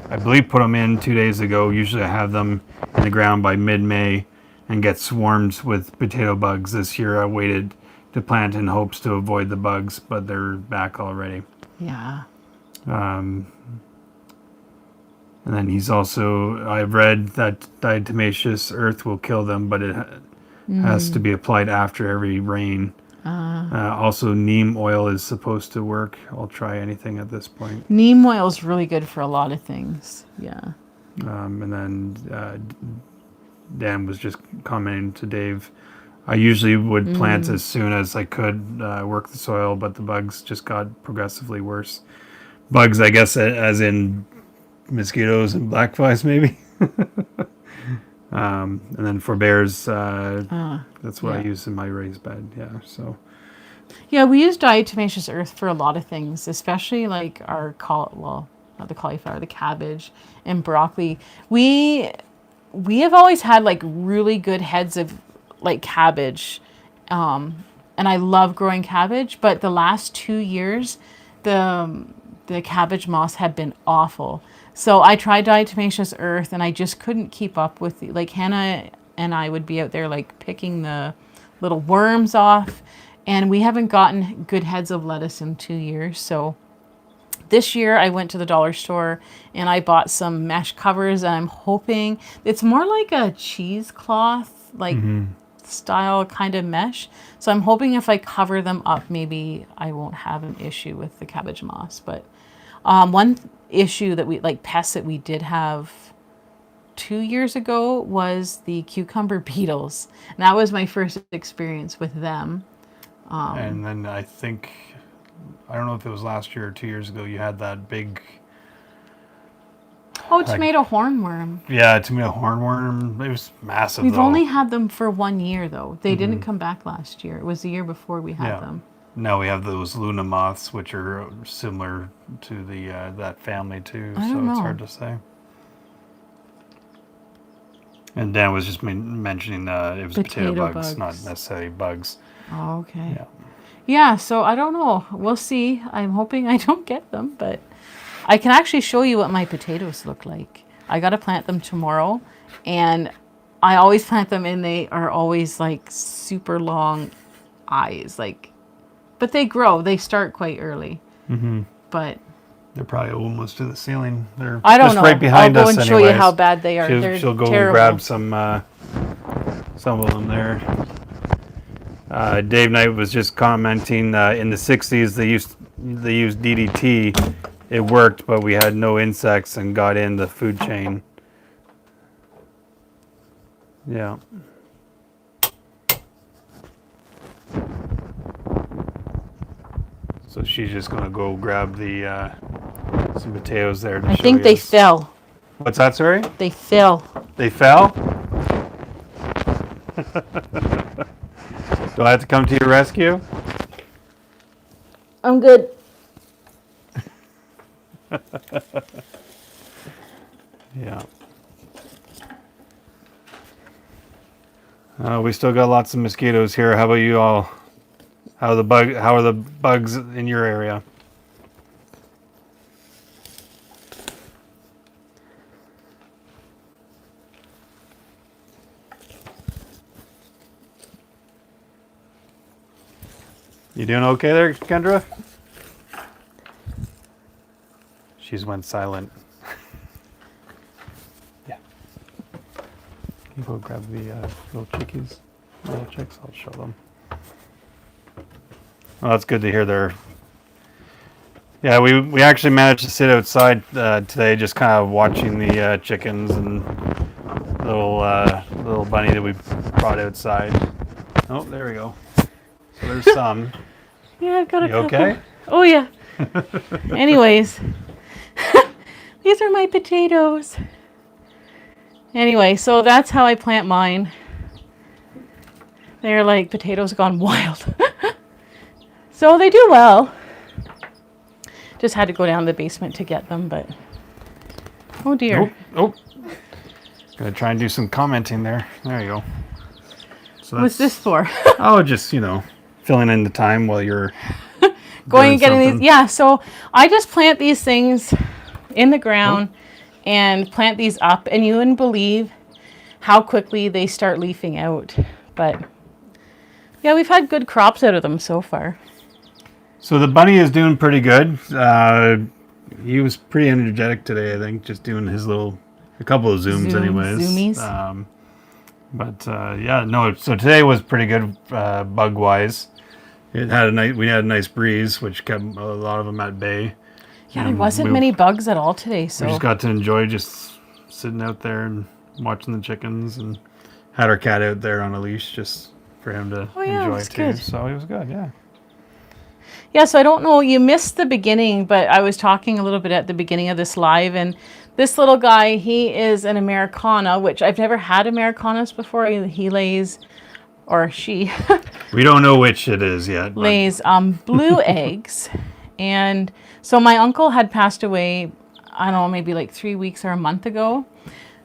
I believe, put them in 2 days ago. Usually I have them in the ground by mid-May and get swarmed with potato bugs. This year I waited to plant in hopes to avoid the bugs, but they're back already. Yeah. And then he's also, I've read that diatomaceous earth will kill them, but it has to be applied after every rain. Also, neem oil is supposed to work. I'll try anything at this point. Neem oil is really good for a lot of things. Yeah. And then Dan was just commenting to Dave. I usually would plant as soon as I could work the soil, but the bugs just got progressively worse. Bugs, I guess, as in mosquitoes and black flies, maybe. And then for bears, that's what I use in my raised bed. Yeah, so. Yeah, we use diatomaceous earth for a lot of things, especially like our not the cauliflower, the cabbage and broccoli. We have always had like really good heads of like cabbage, and I love growing cabbage. But the last 2 years, the cabbage moss had been awful. So I tried diatomaceous earth, and I just couldn't keep up with like Hannah and I would be out there like picking the little worms off, and we haven't gotten good heads of lettuce in 2 years. So this year I went to the dollar store and I bought some mesh covers, and I'm hoping it's more like a cheesecloth like style kind of mesh. So I'm hoping if I cover them up, maybe I won't have an issue with the cabbage moss. But one issue that we like pests that we did have 2 years ago was the cucumber beetles. And that was my first experience with them. And then I think, I don't know if it was last year or 2 years ago, you had that big... Oh, tomato hornworm. Yeah, tomato hornworm. It was massive, We've though. only had them for 1 year, though. They didn't come back last year. It was the year before we had them. No, we have those Luna moths, which are similar to the that family, too. So it's hard to say. And Dan was just mentioning it was potato bugs, not necessarily bugs. Oh, okay. Yeah. Yeah, so I don't know. We'll see. I'm hoping I don't get them, but I can actually show you what my potatoes look like. I got to plant them tomorrow, and I always plant them, and they are always like super long eyes, like, but they grow. They start quite early. But they're probably almost to the ceiling. They're I don't just know. right behind I'll us. go and show you how bad they are. She'll go terrible. and grab some of them there. Dave Knight was just commenting. In the '60s, they used DDT. It worked, but we had no insects and got in the food chain. Yeah. So she's just gonna go grab the some potatoes there. I think they fell. What's that, sorry? They fell. They fell? Do I have to come to your rescue? I'm good. Yeah. We still got lots of mosquitoes here. How about you all? How are the bugs in your area? You doing okay there, Kendra? She's went silent. Yeah. Can you go grab the little chickies? Little chicks? I'll show them. Well, that's good to hear there. Yeah, we actually managed to sit outside today, just kind of watching the chickens and little bunny that we brought outside. Oh, there we go. So there's some. Yeah, I've got a You couple. okay? Oh yeah. Anyways, these are my potatoes. Anyway, so that's how I plant mine. They're like potatoes gone wild. So they do well. Just had to go down to the basement to get them, but oh dear. Oh. Gonna try and do some commenting there. There you go. So What's this for? Oh, just, filling in the time while you're Going doing and getting something. these. Yeah, so I just plant these things in the ground and plant these up, and you wouldn't believe how quickly they start leafing out. But yeah, we've had good crops out of them so far. So the bunny is doing pretty good. He was pretty energetic today, I think, just doing a couple of zoomies anyways. Zoomies. So today was pretty good bug-wise. We had a nice breeze, which kept a lot of them at bay. Yeah, there wasn't many bugs at all today, so We just got to enjoy just sitting out there and watching the chickens, and had our cat out there on a leash just for him to enjoy too. Good. So it was good, yeah. Yeah, so I don't know, you missed the beginning, but I was talking a little bit at the beginning of this live, and this little guy, he is an Americana, which I've never had Americanas before. He lays, or she We don't know which it is yet. But lays blue eggs. And so my uncle had passed away, I don't know, maybe like 3 weeks or a month ago.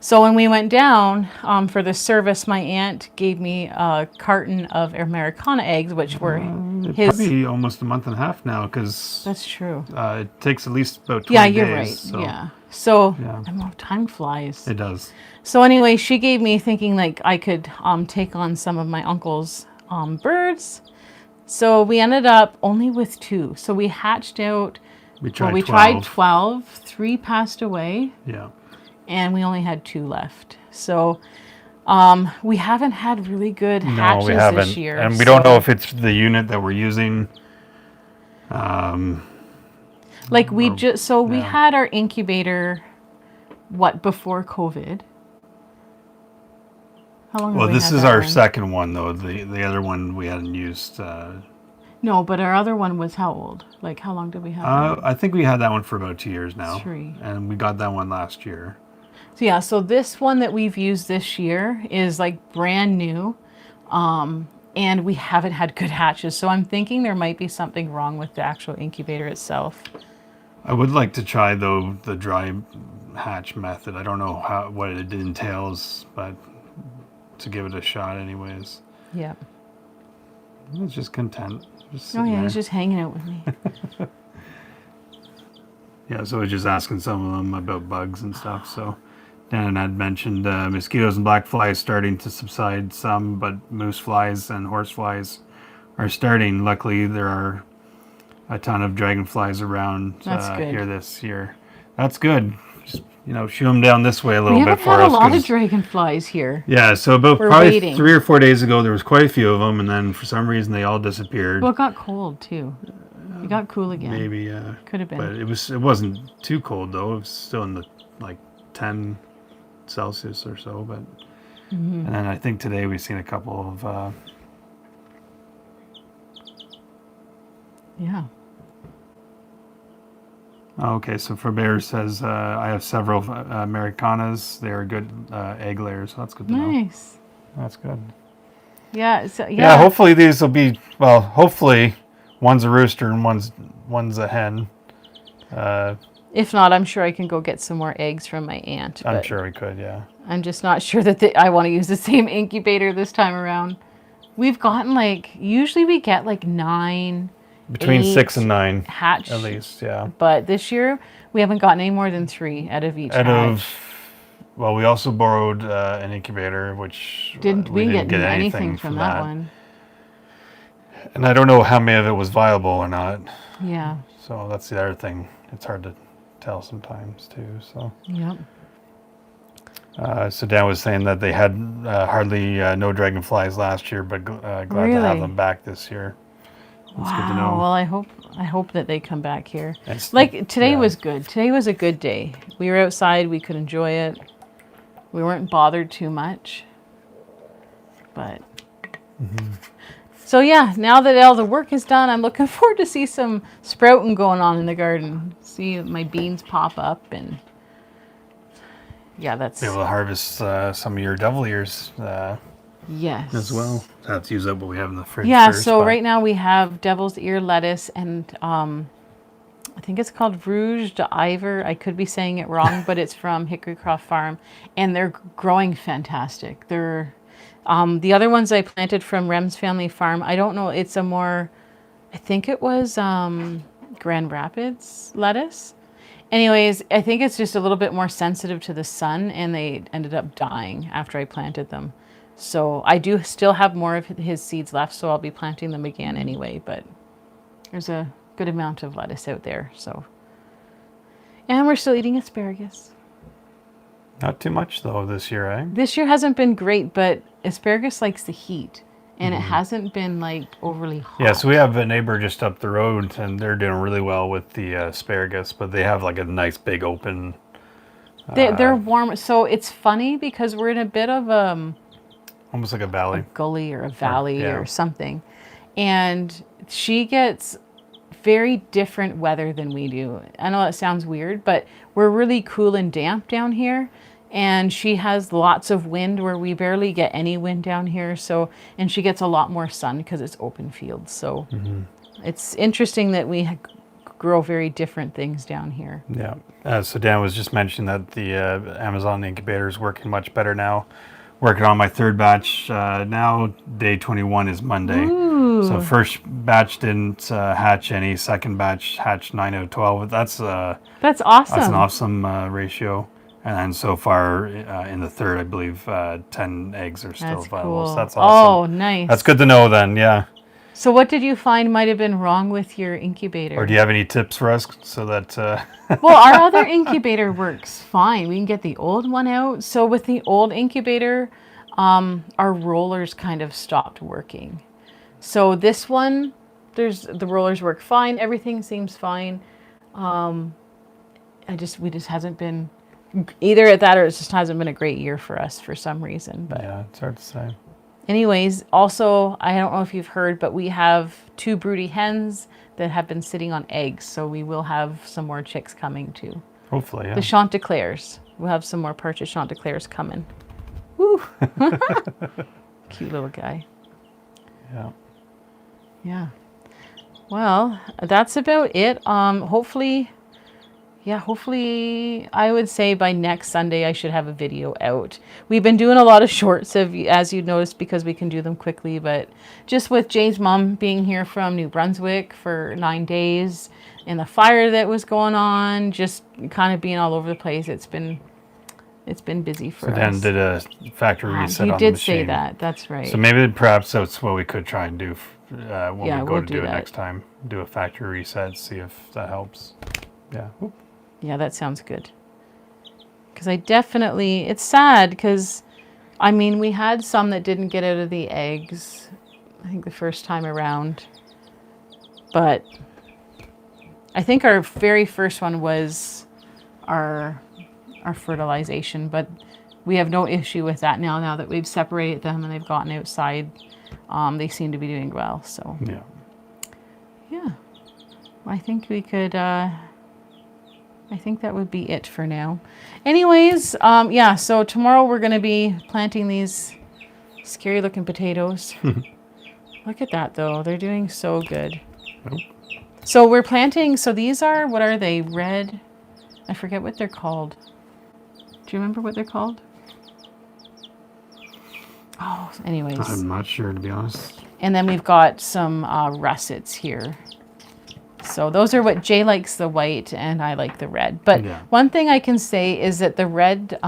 So when we went down for the service, my aunt gave me a carton of Americana eggs, which were his. Probably almost a month and a half now, because That's true. it takes at least about 20 Yeah, days. you're right. So Yeah. So Yeah. I don't know, time flies. It does. So anyway, she gave me thinking like I could take on some of my uncle's birds. So we ended up only with 2. So we hatched out. We tried we 12. tried 12. 3 passed away, Yeah. and we only had 2 left. So we haven't had really good hatches No, we haven't. this year. And we don't know if it's the unit that we're using. Like we we yeah. had our incubator, before COVID? How long? Well, have we this had is that our one? second one, though. The other one we hadn't used. No, but our other one was how old? Like how long did we have? that? I think we had that one for about 2 years now. 3. And we got that one last year. So yeah, so this one that we've used this year is like brand new. And we haven't had good hatches. So I'm thinking there might be something wrong with the actual incubator itself. I would like to try, though, the dry hatch method. I don't know what it entails, but to give it a shot anyways. Yeah. I was just content. Just Oh sitting yeah, he's there. just hanging out with me. Yeah, so I was just asking some of them about bugs and stuff. So Dan had mentioned mosquitoes and black flies starting to subside some, but moose flies and horse flies are starting. Luckily, there are a ton of dragonflies around That's good. here this year. That's good. Just, shoo them down this way a We little haven't bit for had us. a lot of 'cause- dragonflies here. yeah, so about We're probably waiting. 3 or 4 days ago, there was quite a few of them, and then for some reason they all disappeared. Well, it got cold too. It got cool again. Maybe, Could have been. but it wasn't too cold though. It was still in the 10 Celsius or so. But Mm-hmm. and then I think today we've seen a couple of. Yeah. Okay, so Faber says I have several Americanas. They are good egg layers. So that's good to know. Nice. That's good. Yeah. So, Yeah, hopefully these will be hopefully one's a rooster and one's a hen. If not, I'm sure I can go get some more eggs from my aunt. I'm but sure we could, yeah. I'm just not sure that I want to use the same incubator this time around. We've gotten usually we get 9, Between 8 6 and 9, hatch. at least, yeah. But this year we haven't gotten any more than 3 out of each hatch. Well, we also borrowed an incubator, which We we didn't get anything from that one. And I don't know how many of it was viable or not. Yeah. So that's the other thing. It's hard to tell sometimes too. So. Yep. So Dan was saying that they had hardly no dragonflies last year, but glad to have them back this year. That's good to know. Well, I hope that they come back here. Today was good. Today was a good day. We were outside. We could enjoy it. We weren't bothered too much. But so yeah, now that all the work is done, I'm looking forward to see some sprouting going on in the garden. See my beans pop up and. Yeah, that's... Be able to harvest some of your devil ears yes. as well. Have to use up what we have in the fridge first, so right now we have devil's ear lettuce and I think it's called Rouge d'Ivoire. I could be saying it wrong, but it's from Hickorycroft Farm. And they're growing fantastic. They're the other ones I planted from Rem's Family Farm. I don't know. It's a more... I think it was Grand Rapids lettuce. Anyways, I think it's just a little bit more sensitive to the sun, and they ended up dying after I planted them. So I do still have more of his seeds left, so I'll be planting them again anyway, but there's a good amount of lettuce out there. So, and we're still eating asparagus. Not too much, though, this year, eh? This year hasn't been great, but asparagus likes the heat. And it hasn't been overly hot. Yeah, so we have a neighbor just up the road, and they're doing really well with the asparagus, but they have a nice big open. They're warm. So it's funny because we're in a bit of almost like a valley, a gully or a valley or something, and she gets very different weather than we do. I know that sounds weird, but we're really cool and damp down here. And she has lots of wind where we barely get any wind down here. So, and she gets a lot more sun because it's open fields. So it's interesting that we grow very different things down here. Yeah. So Dan was just mentioning that the Amazon incubator is working much better now. Working on my third batch now. Day 21 is Monday. Ooh. So first batch didn't hatch any. Second batch hatched 9 out of 12. That's awesome. That's an awesome ratio. And then so far in the third, I believe 10 eggs are still viable. Cool. So that's awesome. Oh, nice. That's good to know then, yeah. So what did you find might have been wrong with your incubator? Or do you have any tips for us so that... Well, our other incubator works fine. We can get the old one out. So with the old incubator, our rollers kind of stopped working. So this one, the rollers work fine. Everything seems fine. We just hasn't been... Either at that or it just hasn't been a great year for us for some reason. But yeah, it's hard to say. Anyways, also, I don't know if you've heard, but we have 2 broody hens that have been sitting on eggs. So we will have some more chicks coming too. Hopefully, yeah. The Chanticleers. We'll have some more purchase Chanticleers coming. Woo! Cute little guy. Yeah. Yeah. Well, that's about it. Hopefully, I would say by next Sunday I should have a video out. We've been doing a lot of shorts, as you noticed, because we can do them quickly. But just with Jay's mom being here from New Brunswick for 9 days and the fire that was going on, just kind of being all over the place, it's been busy for us. So Dan did a factory reset on the machine. He did say that. That's right. So maybe perhaps that's what we could try and do when we go we'll to do it next time. Do a factory reset, see if that helps. Yeah. Oop. Yeah, that sounds good. Because it's sad because, we had some that didn't get out of the eggs, I think the first time around. But I think our very first one was our fertilization, but we have no issue with that now that we've separated them and they've gotten outside. They seem to be doing well, so. Yeah. I think we could... I think that would be it for now. Anyways, so tomorrow we're going to be planting these scary looking potatoes. Look at that though. They're doing so good. Nope. So we're planting, so these are, what are they? Red I forget what they're called. Do you remember what they're called? Oh, anyways. I'm not sure, to be honest. And then we've got some russets here. So those are what Jay likes, the white, and I like the red. But one thing I can say is that the red,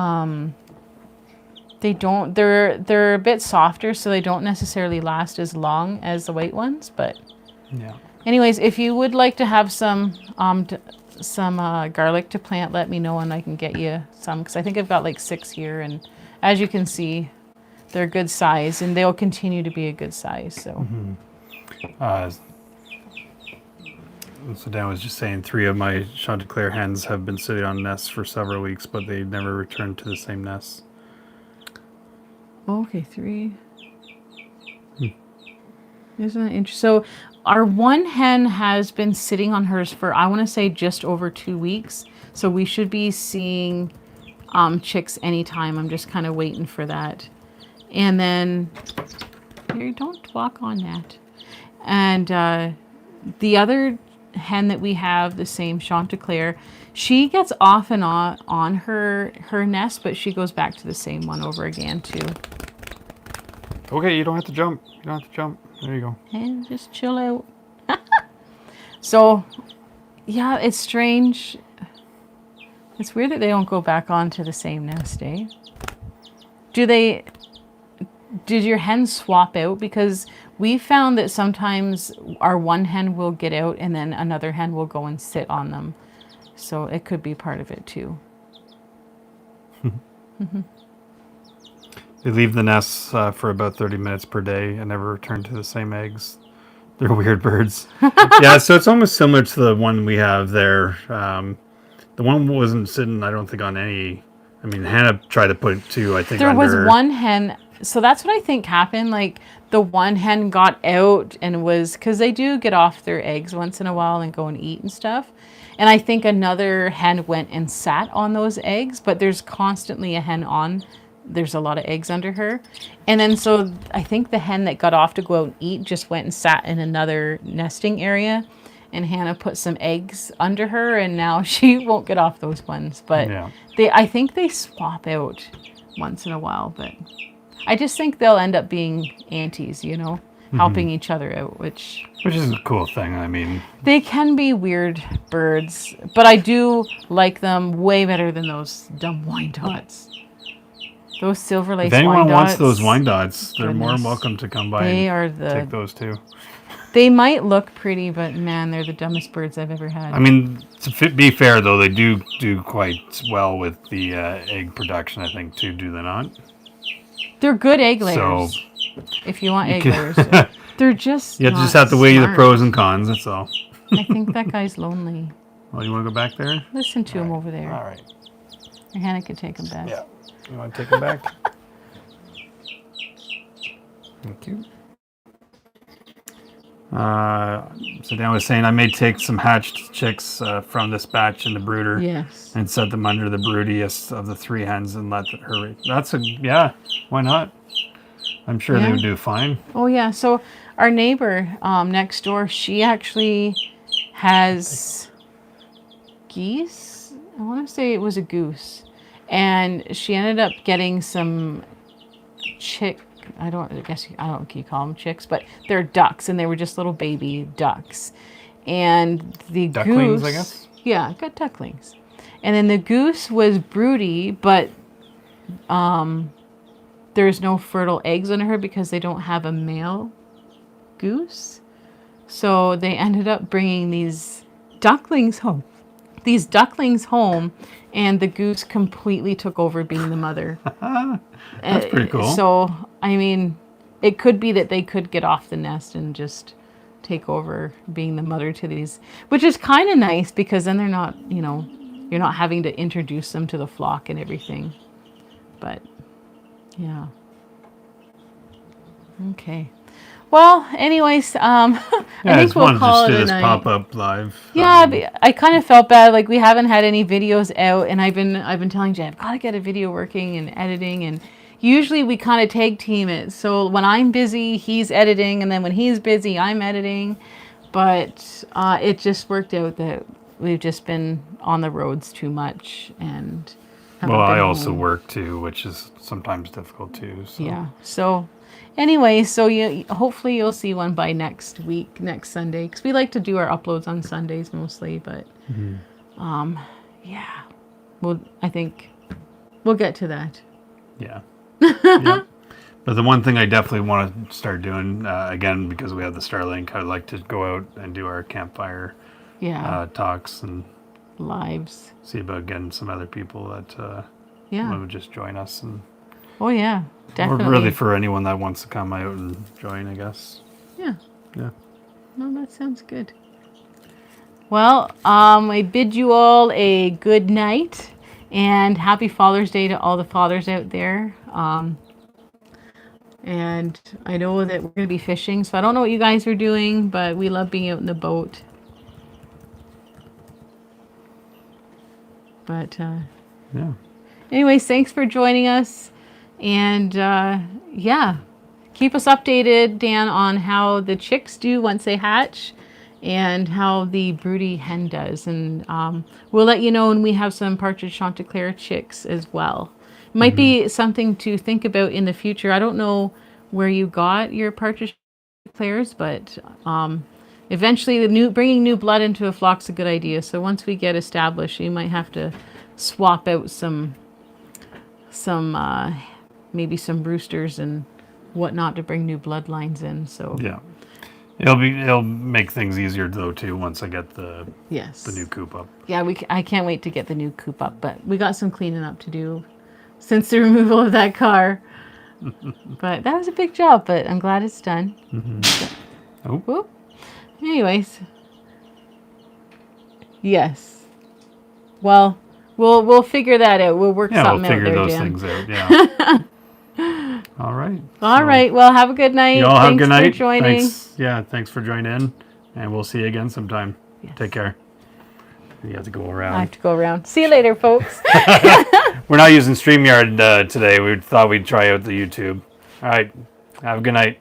they're a bit softer, so they don't necessarily last as long as the white ones. But anyways, if you would like to have some garlic to plant, let me know and I can get you some, because I think I've got like 6 here, and as you can see, they're good size, and they'll continue to be a good size. So. So Dan was just saying 3 of my Chanticleer hens have been sitting on nests for several weeks, but they never returned to the same nest. Okay, 3. Isn't that interesting? So our one hen has been sitting on hers for, I want to say, just over 2 weeks. So we should be seeing chicks anytime. I'm just kind of waiting for that. And then, here, don't walk on that. And the other hen that we have, the same Chanticleer, she gets off and on her nest, but she goes back to the same one over again too. Okay, you don't have to jump. You don't have to jump. There you go. And just chill out. So, yeah, it's strange. It's weird that they don't go back onto the same nest, eh? Did your hens swap out? Because we found that sometimes our one hen will get out and then another hen will go and sit on them. So it could be part of it too. They leave the nests for about 30 minutes per day and never return to the same eggs. They're weird birds. Yeah, so it's almost similar to the one we have there. The one wasn't sitting, I don't think, on any... I mean, Hannah tried to put 2, I think, there was one hen... So that's what I think happened. Like, the one hen got out and was... Because they do get off their eggs once in a while and go and eat and stuff. And I think another hen went and sat on those eggs. But there's constantly a hen on. There's a lot of eggs under her. And then so I think the hen that got off to go out and eat just went and sat in another nesting area. And Hannah put some eggs under her. And now she won't get off those ones. But I think they swap out once in a while. But... I just think they'll end up being aunties, you know, helping each other out, which is a cool thing. I mean, they can be weird birds, but I do like them way better than those dumb Wyandottes. Those silver lace Wyandottes. If anyone wants those Wyandottes, they're more than welcome to come by take those too. They might look pretty, but man, they're the dumbest birds I've ever had. I mean, to be fair though, they do quite well with the egg production, I think, too. Do they not? They're good egg layers. So, if you want egg layers. They're just you just have to weigh the pros and cons, that's all. I think that guy's lonely. Well, you want to go back there? Listen to him over there. All right. And Hannah can take him back. Yeah. You want to take him back? Thank you. So Dan was saying I may take some hatched chicks from this batch in the brooder, and set them under the broodiest of the 3 hens and let her. Why not? I'm sure they would do fine. Oh yeah. So our neighbor next door, she actually has geese. I want to say it was a goose, and she ended up getting some I don't know you call them chicks, but they're ducks, and they were just little baby ducks. And the ducklings, goose, I guess? Yeah, got ducklings. And then the goose was broody, but there's no fertile eggs under her because they don't have a male goose. So they ended up bringing these ducklings home. And the goose completely took over being the mother. That's pretty cool. So, I mean, it could be that they could get off the nest and just take over being the mother to these, which is kind of nice because then they're not, you're not having to introduce them to the flock and everything. But, yeah. Okay. Well, anyways, I think we'll call it a night. Pop up live. Yeah, I kind of felt bad. Like we haven't had any videos out, and I've been telling Jay I've got to get a video working and editing, and usually we kind of tag team it. So when I'm busy, he's editing, and then when he's busy, I'm editing. But it just worked out that we've just been on the roads too much and haven't Well, I been also home. work too, which is sometimes difficult too. So. Yeah. So anyway, so you hopefully you'll see one by next week, next Sunday, because we like to do our uploads on Sundays mostly. But yeah, I think we'll get to that. Yeah. Yeah. But the one thing I definitely want to start doing, again, because we have the Starlink, I'd like to go out and do our campfire Yeah. talks and Lives. see about getting some other people that Yeah. would just join us. And Oh yeah. or Definitely. really for anyone that wants to come out and join, I guess. Yeah. Yeah. No, that sounds good. Well, I bid you all a good night and happy Father's Day to all the fathers out there. And I know that we're going to be fishing, so I don't know what you guys are doing, but we love being out in the boat. But Yeah. anyways, thanks for joining us. And yeah, keep us updated, Dan, on how the chicks do once they hatch and how the broody hen does. And we'll let you know when we have some partridge chanticleer chicks as well. It might be something to think about in the future. I don't know where you got your partridge chanticleers, but eventually bringing new blood into a flock's a good idea. So once we get established, you might have to swap out some maybe some roosters and whatnot to bring new bloodlines in. So Yeah. It'll make things easier though too once I get the yes, new coop up. yeah, I can't wait to get the new coop up, but we got some cleaning up to do since the removal of that car. But that was a big job, but I'm glad it's done. Oh. Whoop. Anyways, yes. Well, we'll figure that out. We'll work Yeah, we'll something out figure there, those Dan. things out. Yeah. All right. All right. Well, have a good night. You all have a good night. Thanks for joining. Thanks. Yeah, thanks for joining in, and we'll see you again sometime. Yes. Take care. You have to go around. I have to go around. See you later, folks. We're not using StreamYard today. We thought we'd try out the YouTube. All right. Have a good night.